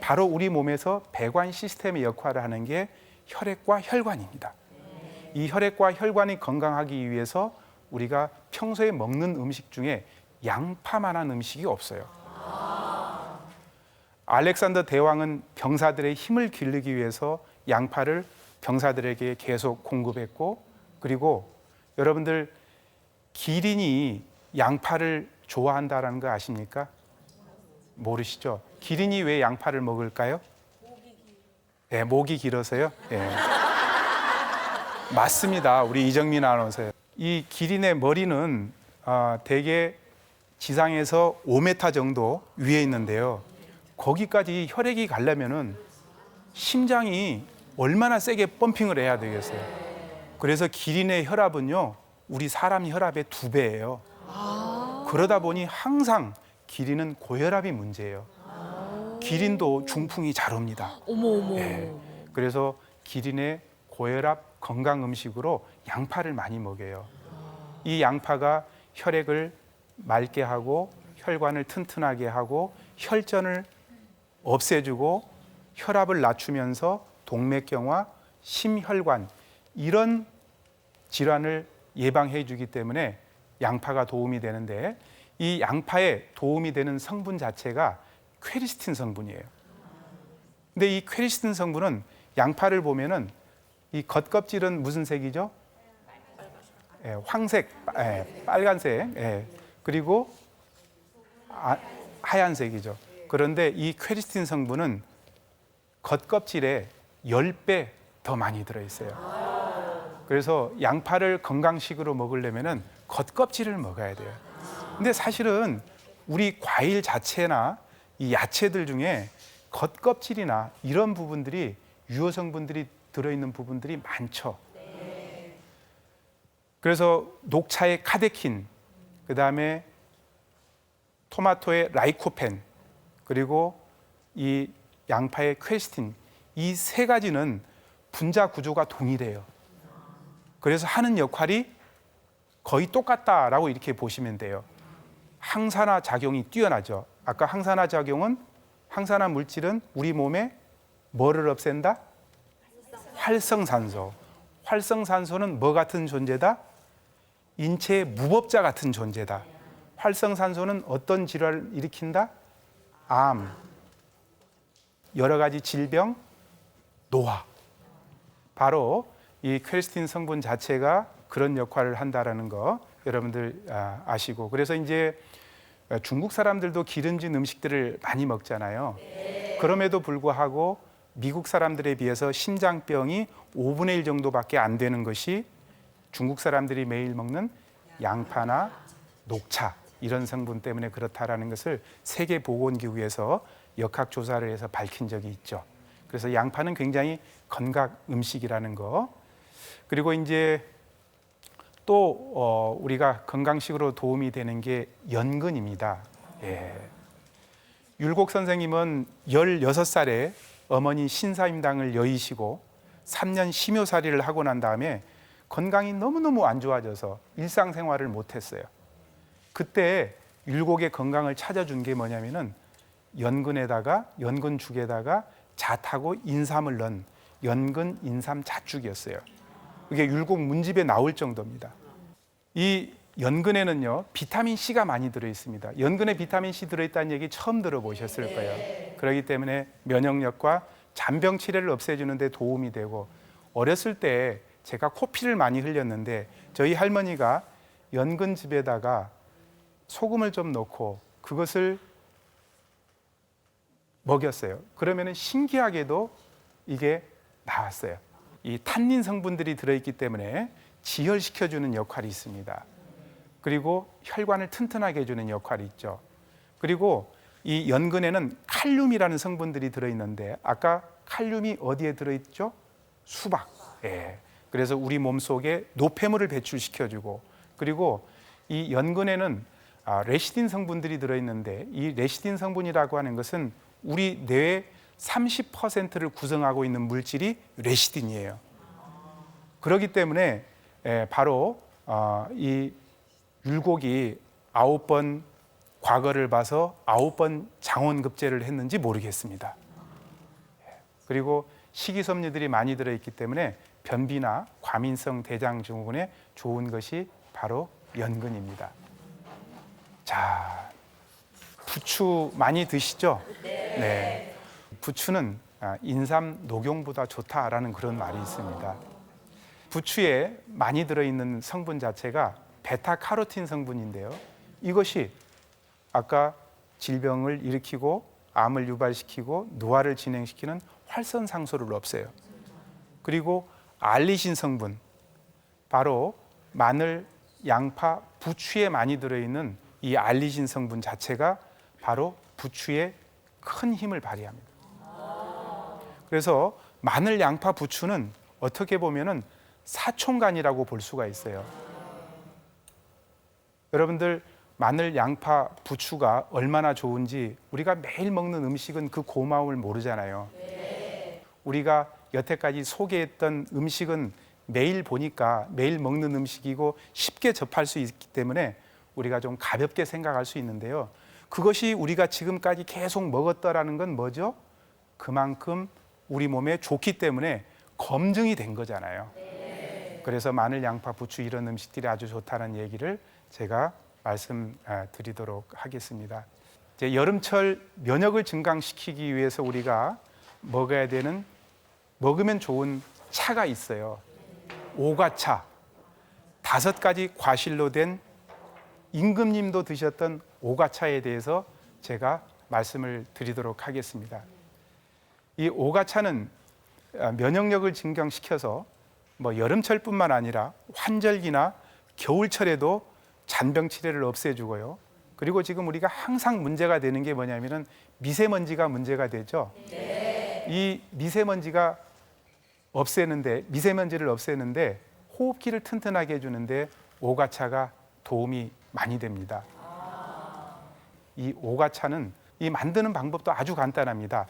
[SPEAKER 1] 바로 우리 몸에서 배관 시스템의 역할을 하는 게 혈액과 혈관입니다. 이 혈액과 혈관이 건강하기 위해서 우리가 평소에 먹는 음식 중에 양파만한 음식이 없어요. 알렉산더 대왕은 병사들의 힘을 기르기 위해서 양파를 병사들에게 계속 공급했고 그리고 여러분들 기린이 양파를 좋아한다라는 거 아십니까? 모르시죠? 기린이 왜 양파를 먹을까요? 네, 목이 길어서요. 네. 맞습니다. 우리 이정민 아나운서요. 이 기린의 머리는 대개 지상에서 5m 정도 위에 있는데요. 거기까지 혈액이 가려면은 심장이 얼마나 세게 펌핑을 해야 되겠어요. 그래서 기린의 혈압은요, 우리 사람 혈압의 2배예요. 그러다 보니 항상 기린은 고혈압이 문제예요. 기린도 중풍이 잘 옵니다.
[SPEAKER 2] 어머.
[SPEAKER 1] 예. 그래서 기린의 고혈압 건강 음식으로 양파를 많이 먹여요. 이 양파가 혈액을 맑게 하고 혈관을 튼튼하게 하고 혈전을 없애주고 혈압을 낮추면서 동맥경화, 심혈관 이런 질환을 예방해 주기 때문에 양파가 도움이 되는데 이 양파에 도움이 되는 성분 자체가 퀘리스틴 성분이에요. 근데 이 퀘리스틴 성분은 양파를 보면은 이 겉껍질은 무슨 색이죠? 황색, 빨간색, 그리고 하얀색이죠. 그런데 이 퀘리스틴 성분은 겉껍질에 10배 더 많이 들어있어요. 그래서 양파를 건강식으로 먹으려면 겉껍질을 먹어야 돼요. 근데 사실은 우리 과일 자체나 이 야채들 중에 겉껍질이나 이런 부분들이 유효 성분들이 들어있는 부분들이 많죠. 그래서 녹차의 카테킨, 그 다음에 토마토의 라이코펜, 그리고 이 양파의 퀘스틴, 이 세 가지는 분자 구조가 동일해요. 그래서 하는 역할이 거의 똑같다라고 이렇게 보시면 돼요. 항산화 작용이 뛰어나죠. 아까 항산화 작용은 항산화 물질은 우리 몸에 뭐를 없앤다? 활성산소. 활성산소는 뭐 같은 존재다? 인체의 무법자 같은 존재다. 활성산소는 어떤 질환을 일으킨다? 암, 여러 가지 질병, 노화. 바로 이 퀘르스틴 성분 자체가 그런 역할을 한다라는 거 여러분들 아시고, 그래서 이제 중국 사람들도 기름진 음식들을 많이 먹잖아요. 그럼에도 불구하고 미국 사람들에 비해서 심장병이 5분의 1 정도밖에 안 되는 것이 중국 사람들이 매일 먹는 양파나 녹차 이런 성분 때문에 그렇다라는 것을 세계보건기구에서 역학조사를 해서 밝힌 적이 있죠. 그래서 양파는 굉장히 건강 음식이라는 거. 그리고 이제 또 우리가 건강식으로 도움이 되는 게 연근입니다. 율곡 선생님은 16살에 어머니 신사임당을 여의시고 3년 심효살이를 하고 난 다음에 건강이 너무너무 안 좋아져서 일상생활을 못했어요. 그때 율곡의 건강을 찾아준 게 뭐냐면은 연근죽에다가 잣하고 인삼을 넣은 연근 인삼 잣죽이었어요. 이게 율곡 문집에 나올 정도입니다. 이 연근에는요 비타민 C가 많이 들어 있습니다. 연근에 비타민 C 들어 있다는 얘기 처음 들어보셨을 거예요. 그렇기 때문에 면역력과 잔병 치레를 없애주는 데 도움이 되고, 어렸을 때 제가 코피를 많이 흘렸는데 저희 할머니가 연근즙에다가 소금을 좀 넣고 그것을 먹였어요. 그러면은 신기하게도 이게 나왔어요. 이 탄닌 성분들이 들어있기 때문에 지혈시켜주는 역할이 있습니다. 그리고 혈관을 튼튼하게 해주는 역할이 있죠. 그리고 이 연근에는 칼륨이라는 성분들이 들어있는데 아까 칼륨이 어디에 들어있죠? 수박. 그래서 우리 몸속에 노폐물을 배출시켜주고, 그리고 이 연근에는 레시딘 성분들이 들어있는데 이 레시딘 성분이라고 하는 것은 우리 뇌의 30%를 구성하고 있는 물질이 레시딘이에요. 그렇기 때문에 바로 이 율곡이 9번 과거를 봐서 9번 장원급제를 했는지 모르겠습니다. 그리고 식이섬유들이 많이 들어있기 때문에 변비나 과민성 대장증후군에 좋은 것이 바로 연근입니다. 자, 부추 많이 드시죠? 네. 부추는 인삼 녹용보다 좋다라는 그런 말이 있습니다. 부추에 많이 들어있는 성분 자체가 베타카로틴 성분인데요. 이것이 아까 질병을 일으키고 암을 유발시키고 노화를 진행시키는 활선상소를 없애요. 그리고 알리신 성분, 바로 마늘, 양파, 부추에 많이 들어있는 이 알리신 성분 자체가 바로 부추에 큰 힘을 발휘합니다. 그래서 마늘, 양파, 부추는 어떻게 보면은 사촌간이라고 볼 수가 있어요. 여러분들 마늘, 양파, 부추가 얼마나 좋은지 우리가 매일 먹는 음식은 그 고마움을 모르잖아요. 우리가 여태까지 소개했던 음식은 매일 보니까 매일 먹는 음식이고 쉽게 접할 수 있기 때문에 우리가 좀 가볍게 생각할 수 있는데요. 그것이 우리가 지금까지 계속 먹었다라는 건 뭐죠? 그만큼 우리 몸에 좋기 때문에 검증이 된 거잖아요. 그래서 마늘, 양파, 부추 이런 음식들이 아주 좋다는 얘기를 제가 말씀드리도록 하겠습니다. 이제 여름철 면역을 증강시키기 위해서 우리가 먹어야 되는, 먹으면 좋은 차가 있어요. 오가차. 5가지 과실로 된, 임금님도 드셨던 오가차에 대해서 제가 말씀을 드리도록 하겠습니다. 이 오가차는 면역력을 증강시켜서 뭐 여름철뿐만 아니라 환절기나 겨울철에도 잔병 치레를 없애주고요. 그리고 지금 우리가 항상 문제가 되는 게 뭐냐면은 미세먼지가 문제가 되죠. 이 미세먼지를 없애는데 호흡기를 튼튼하게 해주는데 오가차가 도움이 많이 됩니다. 이 오가차는 이 만드는 방법도 아주 간단합니다.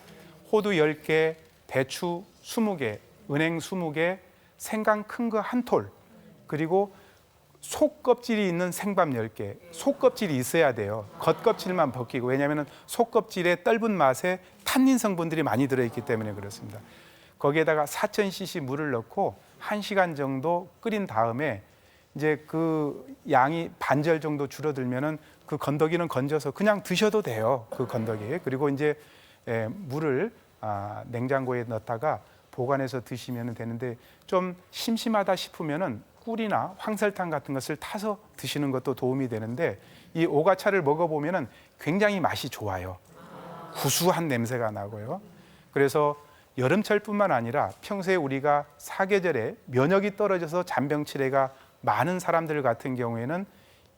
[SPEAKER 1] 호두 10개, 대추 20개, 은행 20개, 생강 큰 거 1톨, 그리고 속껍질이 있는 생밥 10개. 속껍질이 있어야 돼요. 겉껍질만 벗기고. 왜냐하면 속껍질의 떫은 맛에 탄닌 성분들이 많이 들어있기 때문에 그렇습니다. 거기에다가 4000cc 물을 넣고 1시간 정도 끓인 다음에 이제 그 양이 반절 정도 줄어들면은 그 건더기는 건져서 그냥 드셔도 돼요. 그 건더기. 그리고 이제 물을 냉장고에 넣었다가 보관해서 드시면 되는데, 좀 심심하다 싶으면은 꿀이나 황설탕 같은 것을 타서 드시는 것도 도움이 되는데, 이 오가차를 먹어보면은 굉장히 맛이 좋아요. 구수한 냄새가 나고요. 그래서 여름철뿐만 아니라 평소에 우리가 사계절에 면역이 떨어져서 잔병 치레가 많은 사람들 같은 경우에는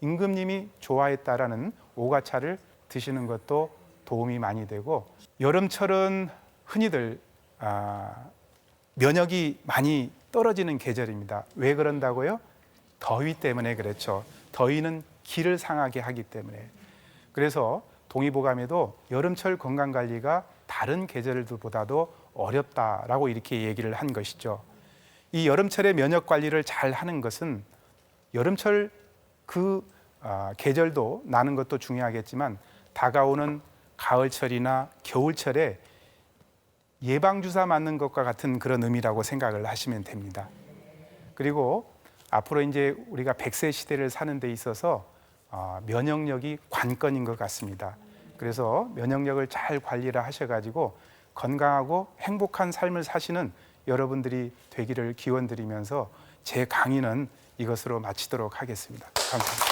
[SPEAKER 1] 임금님이 좋아했다라는 오가차를 드시는 것도 도움이 많이 되고, 여름철은 흔히들 면역이 많이 떨어지는 계절입니다. 왜 그런다고요? 더위 때문에 그렇죠. 더위는 기를 상하게 하기 때문에. 그래서 동의보감에도 여름철 건강관리가 다른 계절들보다도 어렵다라고 이렇게 얘기를 한 것이죠. 이 여름철에 면역 관리를 잘 하는 것은 여름철 그 계절도 나는 것도 중요하겠지만 다가오는 가을철이나 겨울철에 예방주사 맞는 것과 같은 그런 의미라고 생각을 하시면 됩니다. 그리고 앞으로 이제 우리가 100세 시대를 사는 데 있어서 면역력이 관건인 것 같습니다. 그래서 면역력을 잘 관리를 하셔가지고 건강하고 행복한 삶을 사시는 여러분들이 되기를 기원드리면서 제 강의는 이것으로 마치도록 하겠습니다. 감사합니다.